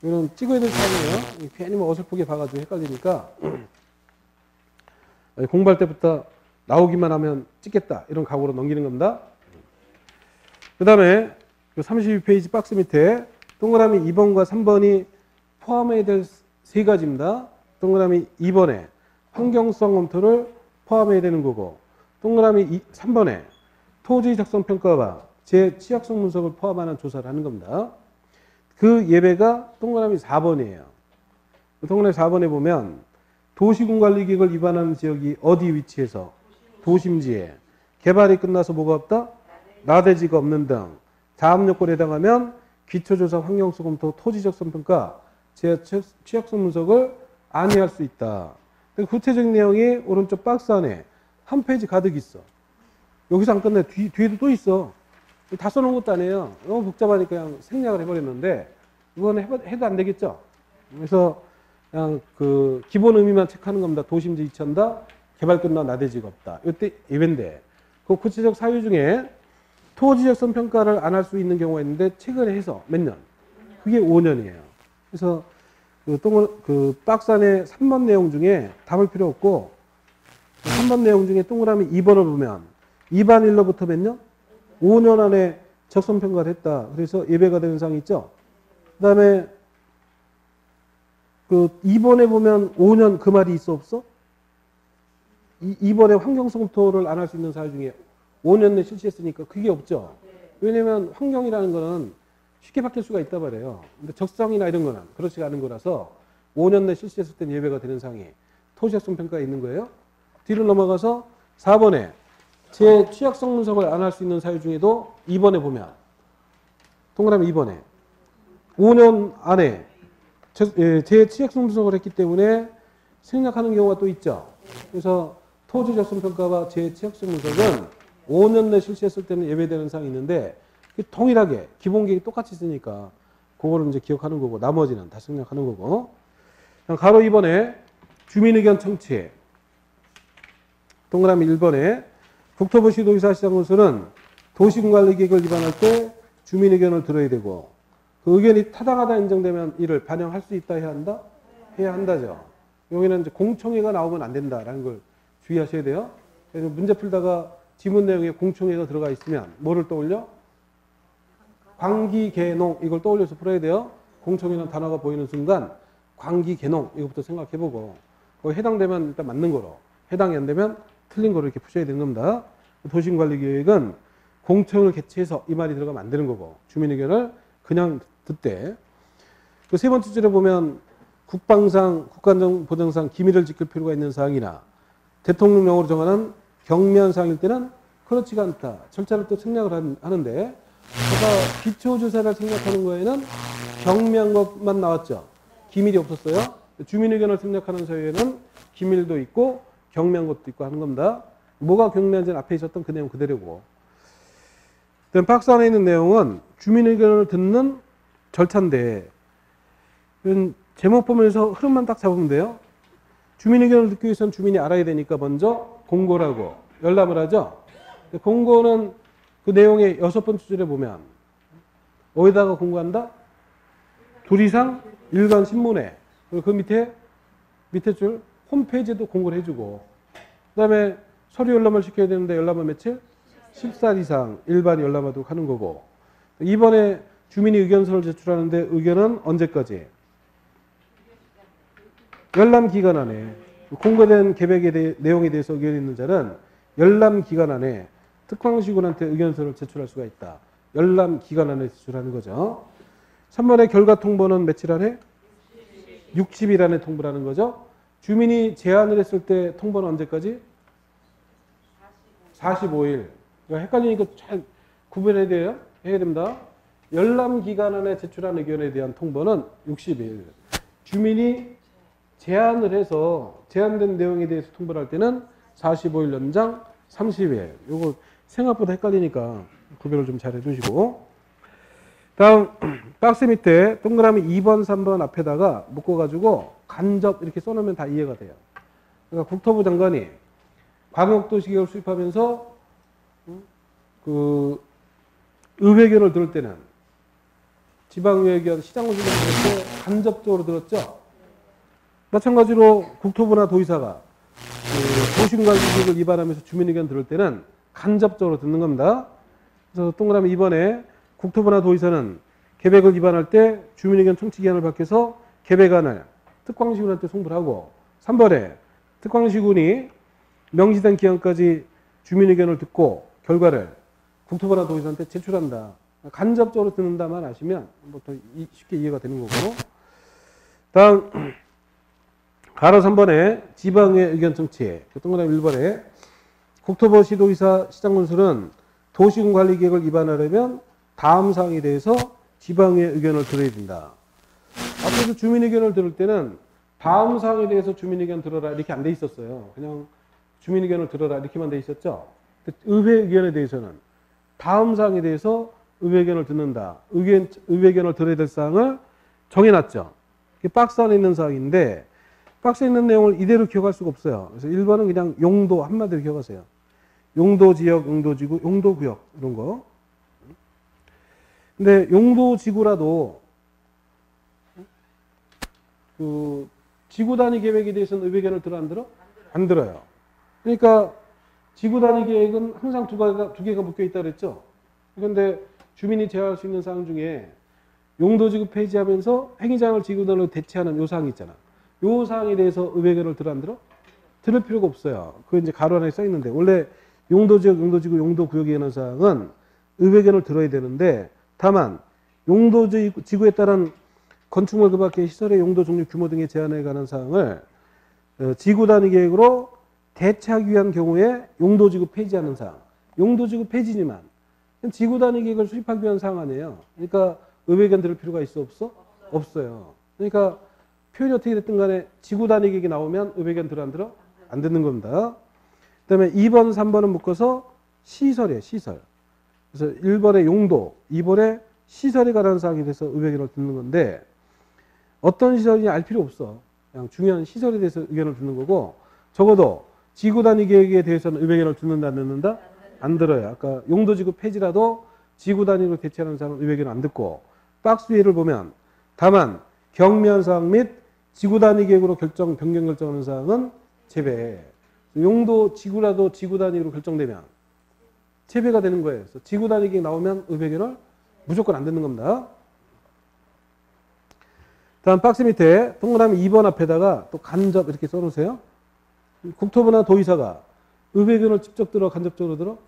이거는 찍어야 될 사항이에요. 괜히 뭐 어설프게 봐가지고 헷갈리니까 공부할 때부터 나오기만 하면 찍겠다 이런 각오로 넘기는 겁니다. 그 다음에 32페이지 박스 밑에 동그라미 2번과 3번이 포함해야 될 세 가지입니다. 동그라미 2번에 환경성 검토를 포함해야 되는 거고 동그라미 3번에 토지 작성 평가와 제 취약성 분석을 포함하는 조사를 하는 겁니다. 그 예배가 동그라미 4번이에요. 동그라미 4번에 보면 도시군관리계획을 위반하는 지역이 어디 위치해서 도심지에 개발이 끝나서 뭐가 없다? 나대지가 없는 등 다음 요건에 해당하면 기초조사 환경성 검토 토지 작성 평가 제 취약성 분석을 안의할 수 있다. 구체적인 내용이 오른쪽 박스 안에 한 페이지 가득 있어. 여기서 안 끝내. 뒤에도 또 있어. 다 써놓은 것도 아니에요. 너무 복잡하니까 그냥 생략을 해버렸는데 이거는 해도 안 되겠죠. 그래서 그냥 그 기본 의미만 체크하는 겁니다. 도심지 이천다. 개발 끝나 나대지가 없다. 이때 예외인데 그 구체적 사유 중에 토지작성 평가를 안 할 수 있는 경우가 있는데 최근에 해서 몇 년? 그게 5년이에요. 그래서 그 박스 안에 3번 내용 중에 답을 필요 없고 3번 내용 중에 동그라미 2번을 보면 2반 1로부터 몇 년? 5년 안에 적성평가를 했다. 그래서 예배가 되는 사항이 있죠. 그 다음에 그 2번에 보면 5년 그 말이 있어 없어? 2번에 환경성 검토를 안 할 수 있는 사유 중에 5년 내에 실시했으니까 그게 없죠. 왜냐면 환경이라는 거는 쉽게 바뀔 수가 있단 말이에요. 근데 적성이나 이런 거는 그렇지 않은 거라서 5년 내에 실시했을 때는 예배가 되는 사항이 토지작성 평가에 있는 거예요. 뒤로 넘어가서 4번에 제 취약성 분석을 안 할 수 있는 사유 중에도 2번에 보면 동그라미 2번에 5년 안에 제 취약성 분석을 했기 때문에 생략하는 경우가 또 있죠. 그래서 토지작성 평가와 제 취약성 분석은 5년 내에 실시했을 때는 예외되는 사항이 있는데 동일하게 기본 계획이 똑같이 있으니까 그거를 이제 기억하는 거고 나머지는 다 생략하는 거고. 가로 2번에 주민의견 청취 동그라미 1번에 국토부시 도시사시장군수는 도시군관리계획을 위반할 때 주민의견을 들어야 되고 그 의견이 타당하다 인정되면 이를 반영할 수 있다 해야 한다? 해야 한다죠. 여기는 이제 공청회가 나오면 안 된다라는 걸 주의하셔야 돼요. 그래서 문제 풀다가 지문 내용에 공청회가 들어가 있으면 뭐를 떠올려? 광기개농 이걸 떠올려서 풀어야 돼요. 공청회는 단어가 보이는 순간 광기개농 이것부터 생각해보고 거기 해당되면 일단 맞는 거로 해당이 안 되면 틀린 거로 이렇게 푸셔야 되는 겁니다. 도시관리계획은 공청을 개최해서 이 말이 들어가면 안 되는 거고 주민의견을 그냥 듣되 그 세 번째 줄에 보면 국방상 국가보장상 기밀을 지킬 필요가 있는 사항이나 대통령령으로 정하는 경미한 사항일 때는 그렇지가 않다. 절차를 또 생략을 하는데 제가 기초조사를 생략하는 거에는 경미한 것만 나왔죠. 기밀이 없었어요. 주민의견을 생략하는 사유에는 기밀도 있고 경미한 것도 있고 하는 겁니다. 뭐가 경미한지는 앞에 있었던 그 내용 그대로고. 그다음 박스 안에 있는 내용은 주민의견을 듣는 절차인데 제목 보면서 흐름만 딱 잡으면 돼요. 주민의견을 듣기 위해서는 주민이 알아야 되니까 먼저 공고를 하고 열람을 하죠. 공고는 그 내용의 6번째 줄에 보면 어디다가 공고한다? 둘 이상 일간 신문에 그리고 그 밑에 줄 홈페이지에도 공고를 해주고 그 다음에 서류 열람을 시켜야 되는데 열람은 며칠? 10살 이상 일반 열람하도록 하는 거고 이번에 주민이 의견서를 제출하는데 의견은 언제까지? 열람 기간 안에 공고된 계획의 내용에 대해서 의견이 있는 자는 열람 기간 안에 특광시군한테 의견서를 제출할 수가 있다. 열람 기간 안에 제출하는 거죠. 3번의 결과 통보는 며칠 안에? 60일 안에 통보를 하는 거죠. 주민이 제안을 했을 때 통보는 언제까지? 45일. 그러니까 헷갈리니까 잘 구분해야 돼요. 해야 됩니다. 열람 기간 안에 제출한 의견에 대한 통보는 60일. 주민이 제안을 해서 제안된 내용에 대해서 통보를 할 때는 45일 연장 30일. 요거 생각보다 헷갈리니까 구별을 좀 잘 해두시고. 다음 박스 밑에 동그라미 2번, 3번 앞에다가 묶어가지고 간접 이렇게 써놓으면 다 이해가 돼요. 그러니까 국토부 장관이 광역도시계획을 수립하면서 그 의회견을 들을 때는 지방의회견, 시장의회견을 들을 때 간접적으로 들었죠. 마찬가지로 국토부나 도의사가 도심관리계획을 위반하면서 주민의견 들을 때는 간접적으로 듣는 겁니다. 그래서 동그라미 2번에 국토부나 도의사는 계획을 위반할 때 주민의견 청취기한을 밝혀서 계획안을 특광시군한테 송부를 하고 3번에 특광시군이 명시된 기한까지 주민의견을 듣고 결과를 국토부나 도의사한테 제출한다. 간접적으로 듣는다만 아시면 보통 쉽게 이해가 되는 거고. 다음 가로 3번에 지방의 의견 청취. 동그라미 1번에 국토부 시도의사 시장군수는 도시군관리계획을 위반하려면 다음 사항에 대해서 지방의 의견을 들어야 된다. 앞에서 주민의견을 들을 때는 다음 사항에 대해서 주민의견 들어라 이렇게 안 돼 있었어요. 그냥 주민의견을 들어라 이렇게만 돼 있었죠. 의회 의견에 대해서는 다음 사항에 대해서 의회 의견을 듣는다. 의회 의견을 들어야 될 사항을 정해놨죠. 이게 박스 안에 있는 사항인데 박스에 있는 내용을 이대로 기억할 수가 없어요. 그래서 1번은 그냥 용도 한마디로 기억하세요. 용도지역, 용도지구, 용도구역 이런 거. 근데 용도지구라도 그 지구 단위 계획에 대해서는 의회 의견을 들어 안 들어? 안 들어요. 그러니까 지구 단위 계획은 항상 두 개가 묶여 있다 그랬죠. 그런데 주민이 제어할 수 있는 사항 중에 용도지구 폐지하면서 행위장을 지구 단위로 대체하는 요 사항이 있잖아. 요 사항에 대해서 의회 의견을 들어 안 들어? 들을 필요가 없어요. 그거 이제 가로 안에 써 있는데 원래 용도지역, 용도지구, 용도구역에 관한 사항은 의회 의견을 들어야 되는데 다만 용도지구에 따른 건축물 그 밖의 시설의 용도 종류 규모 등의 제한에 관한 사항을 지구 단위 계획으로 대체하기 위한 경우에 용도지구 폐지하는 사항. 용도지구 폐지지만 지구 단위 계획을 수립하기 위한 사항 아니에요. 그러니까 의회 의견 들을 필요가 있어 없어? 없어요. 그러니까 표현이 어떻게 됐든 간에 지구 단위 계획이 나오면 의회 의견 들어 안 들어? 안 듣는 겁니다. 그다음에 2번, 3번은 묶어서 시설이에요. 시설. 그래서 1번의 용도, 2번의 시설에 관한 사항에 대해서 의회 의견을 듣는 건데 어떤 시설인지 알 필요 없어. 그냥 중요한 시설에 대해서 의견을 듣는 거고 적어도 지구 단위 계획에 대해서는 의회 의견을 듣는다 안 듣는다? 안 들어요. 아까 용도지구 폐지라도 지구 단위로 대체하는 사항은 의회 의견을 안 듣고 박스 위를 보면 다만 경미한 사항 및 지구 단위 계획으로 변경 결정하는 사항은 제외. 용도 지구라도 지구 단위로 결정되면 제외가 되는 거예요. 그래서 지구 단위 계획 나오면 의회 의견을 무조건 안 듣는 겁니다. 다음 박스 밑에 동그라미 2번 앞에다가 또 간접 이렇게 써놓으세요. 국토부나 도의사가 의회 의견을 직접 들어 간접적으로 들어?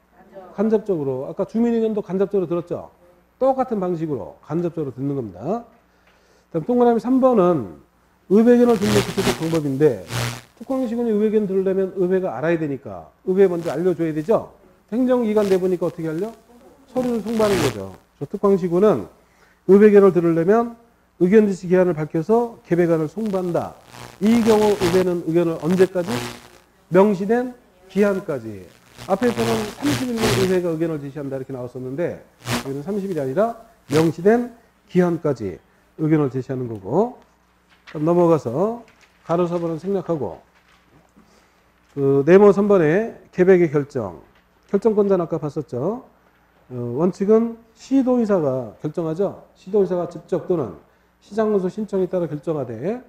간접적으로. 아까 주민의견도 간접적으로 들었죠? 똑같은 방식으로 간접적으로 듣는 겁니다. 다음 동그라미 3번은 의회 의견을 듣는 구체적 방법인데 특광시군이 의회 의견 들으려면 의회가 알아야 되니까 의회에 먼저 알려줘야 되죠? 행정기관 내부니까 어떻게 알려? 서류를 송부하는 거죠. 특광시군은 의회 의견을 들으려면 의견 제시 기한을 밝혀서 계획안을 송부한다. 이 경우 의회는 의견을 언제까지? 명시된 기한까지. 앞에서는 30일로 의회가 의견을 제시한다 이렇게 나왔었는데 여기는 30일이 아니라 명시된 기한까지 의견을 제시하는 거고. 그럼 넘어가서 가로 4번은 생략하고 네모 3번에 계획의 결정. 결정권자는 아까 봤었죠. 원칙은 시도의사가 결정하죠. 시도의사가 직접 또는 시장군수 신청에 따라 결정하되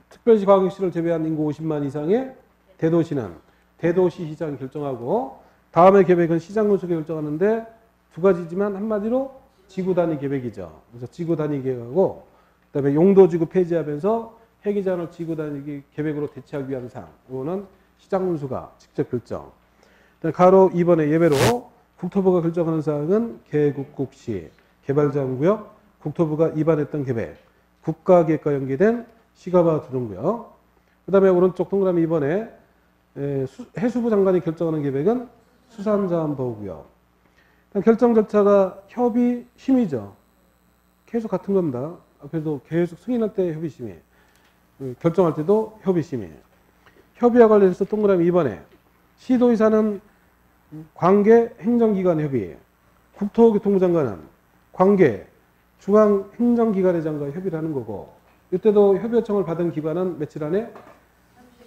특별시 광역시를 제외한 인구 50만 이상의 대도시는 대도시시장이 결정하고 다음의 계획은 시장군수가 결정하는데 두 가지지만 한마디로 지구단위 계획이죠. 그래서 지구단위 계획하고 그다음에 용도지구 폐지하면서 해기 제한을 지고 다니기 계획으로 대체하기 위한 사항. 이거는 시장군수가 직접 결정. 가로 2번에 예외로 국토부가 결정하는 사항은 개국국시, 개발자원구역, 국토부가 입안했던 계획, 국가계획과 연계된 시가바 두둔구역. 그 다음에 오른쪽 동그라미 2번에 해수부 장관이 결정하는 계획은 수산자원보호구역. 결정 절차가 협의 심의죠. 계속 같은 겁니다. 앞에도 계속 승인할 때 협의 심의, 결정할 때도 협의 심의. 협의와 관련해서 동그라미 2번에 시도의사는 관계 행정기관 협의, 국토교통부 장관은 관계 중앙행정기관회장과 협의를 하는 거고, 이때도 협의 요청을 받은 기관은 며칠 안에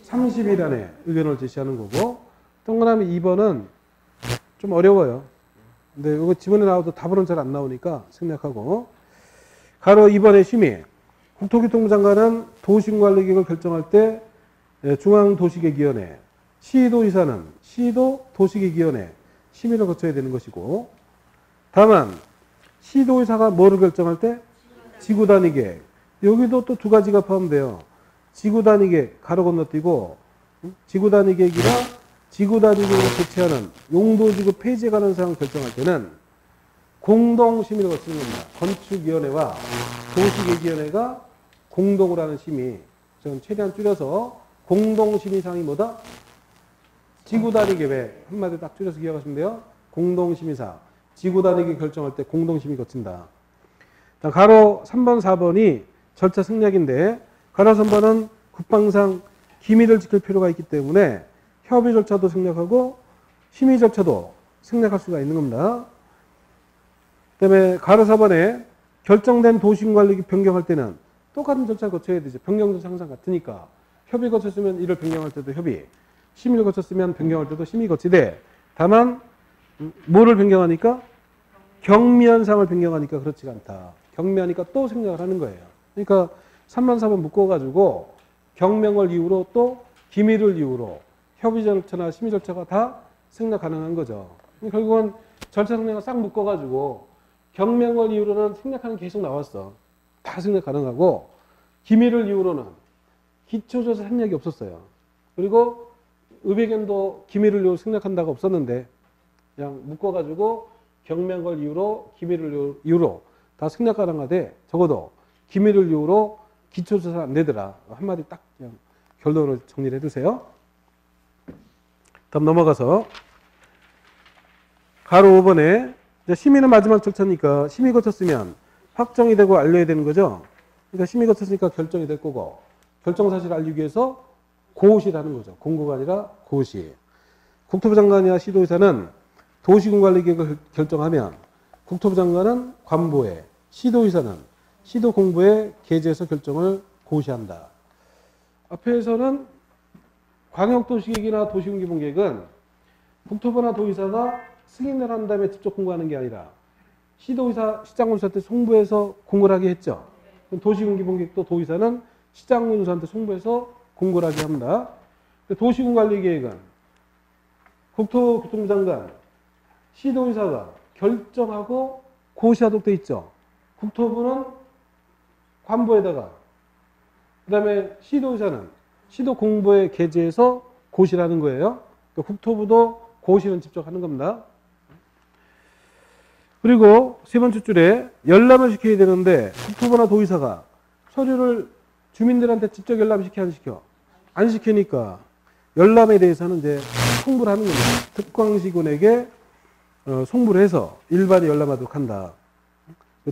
30일 안에 의견을 제시하는 거고, 동그라미 2번은 좀 어려워요. 근데 이거 지문에 나와도 답으로는 잘 안 나오니까 생략하고, 가로 2번의 심의. 국토교통부 장관은 도시관리계획을 결정할 때 중앙도시계획위원회, 시도의사는 시도도시계획위원회 심의를 거쳐야 되는 것이고, 다만 시도의사가 뭐를 결정할 때 지구단위계획. 여기도 또 두 가지가 포함돼요. 지구단위계획 가로 건너뛰고, 지구단위계획이라 지구단위계획을 대체하는 용도지구 폐지에 관한 사항을 결정할 때는 공동심의를 거치는 겁니다. 건축위원회와 도시계획위원회가 공동으로 하는 심의. 저는 최대한 줄여서 공동심의사항이 뭐다? 지구단위계획. 한마디 딱 줄여서 기억하시면 돼요. 공동심의사. 지구단위계획 결정할 때 공동심의 거친다. 가로 3번, 4번이 절차 생략인데, 가로 3번은 국방상 기밀을 지킬 필요가 있기 때문에 협의 절차도 생략하고 심의 절차도 생략할 수가 있는 겁니다. 그 다음에 가로 4번에 결정된 도시관리계획 변경할 때는 똑같은 절차를 거쳐야 되죠. 변경 절차 항상 같으니까. 협의 거쳤으면 이를 변경할 때도 협의, 심의를 거쳤으면 변경할 때도 심의 거치되, 다만 뭐를 변경하니까? 경미현상을 변경하니까 그렇지가 않다. 경미하니까 또 생략을 하는 거예요. 그러니까 3번, 4번 묶어가지고 경명을 이유로 또 기밀을 이유로 협의 절차나 심의 절차가 다 생략 가능한 거죠. 결국은 절차 생략을 싹 묶어가지고 경명을 이유로는 생략하는 게 계속 나왔어. 다 생략 가능하고, 기밀을 이유로는 기초조사 생략이 없었어요. 그리고 의백연도 기밀을 이유로 생략한다고 없었는데 그냥 묶어가지고 경명을 이유로 기밀을 이유로 다 생략 가능하되, 적어도 기밀을 이유로 기초조사 안 되더라. 한마디 딱 그냥 결론을 정리를 해두세요. 다음 넘어가서 가로 5번에 심의는 마지막 절차니까 심의 거쳤으면 확정이 되고 알려야 되는 거죠. 그러니까 심의 거쳤으니까 결정이 될 거고, 결정 사실을 알리기 위해서 고시라는 거죠. 공고가 아니라 고시. 국토부 장관이나 시도의사는 도시군관리계획을 결정하면 국토부 장관은 관보에, 시도의사는 시도공보에 게재해서 결정을 고시한다. 앞에서는 광역도시계획이나 도시군기본계획은 국토부나 도의사가 승인을 한 다음에 직접 공고하는 게 아니라 시도의사, 시장군수한테 송부해서 공고를 하게 했죠. 도시군기본계획도 도의사는 시장군수한테 송부해서 공고를 하게 합니다. 도시군관리계획은 국토교통부 장관, 시도의사가 결정하고 고시하도록 돼 있죠. 국토부는 관보에다가, 그 다음에 시도의사는 시도공보에 게재해서 고시를 하는 거예요. 국토부도 고시는 직접 하는 겁니다. 그리고 세 번째 줄에 열람을 시켜야 되는데, 국토부나 도의사가 서류를 주민들한테 직접 열람시켜 안 시켜? 안 시키니까 열람에 대해서는 이제 송부를 하는 겁니다. 특광시군에게 송부를 해서 일반이 열람하도록 한다.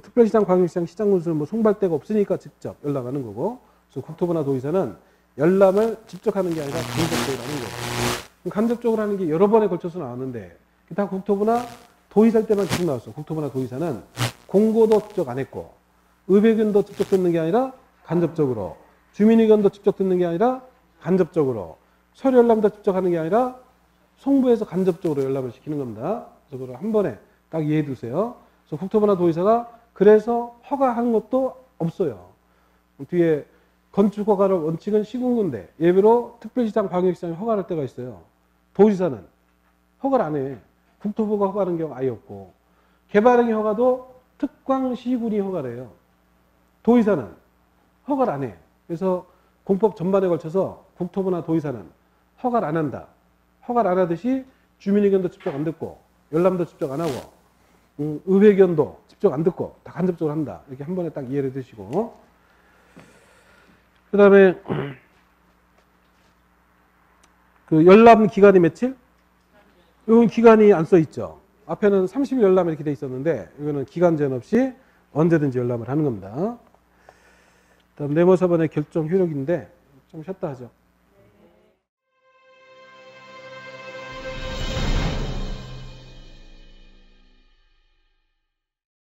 특별시장, 광역시장, 시장군수는 뭐 송부할 데가 없으니까 직접 열람하는 거고, 그래서 국토부나 도의사는 열람을 직접 하는 게 아니라 간접적으로 하는 거예요. 간접적으로 하는 게 여러 번에 걸쳐서 나왔는데, 다 국토부나 도의사일 때만 계속 나왔어. 국토부나 도의사는 공고도 직접 안 했고, 의회견도 직접 듣는 게 아니라 간접적으로, 주민의견도 직접 듣는 게 아니라 간접적으로, 서류 열람도 직접 하는 게 아니라 송부해서 간접적으로 열람을 시키는 겁니다. 그래서 그걸 한 번에 딱 이해해 두세요. 그래서 국토부나 도의사가 그래서 허가하는 것도 없어요. 뒤에 건축허가를 원칙은 시군구인데 예외로 특별시장, 광역시장이 허가할 때가 있어요. 도지사는 허가를 안 해. 국토부가 허가하는 경우 아예 없고, 개발행위 허가도 특광시군이 허가를 해요. 도의사는 허가를 안 해. 그래서 공법 전반에 걸쳐서 국토부나 도의사는 허가를 안 한다. 허가를 안 하듯이 주민의견도 직접 안 듣고 열람도 직접 안 하고 의회 의견도 직접 안 듣고 다 간접적으로 한다. 이렇게 한 번에 딱 이해를 해두시고 그 다음에 그 열람 기간이 며칠? 이건 기간이 안 써 있죠. 앞에는 30일 열람 이렇게 돼 있었는데 이거는 기간 제한 없이 언제든지 열람을 하는 겁니다. 다음 네모 4번의 결정 효력인데 좀 쉬었다 하죠.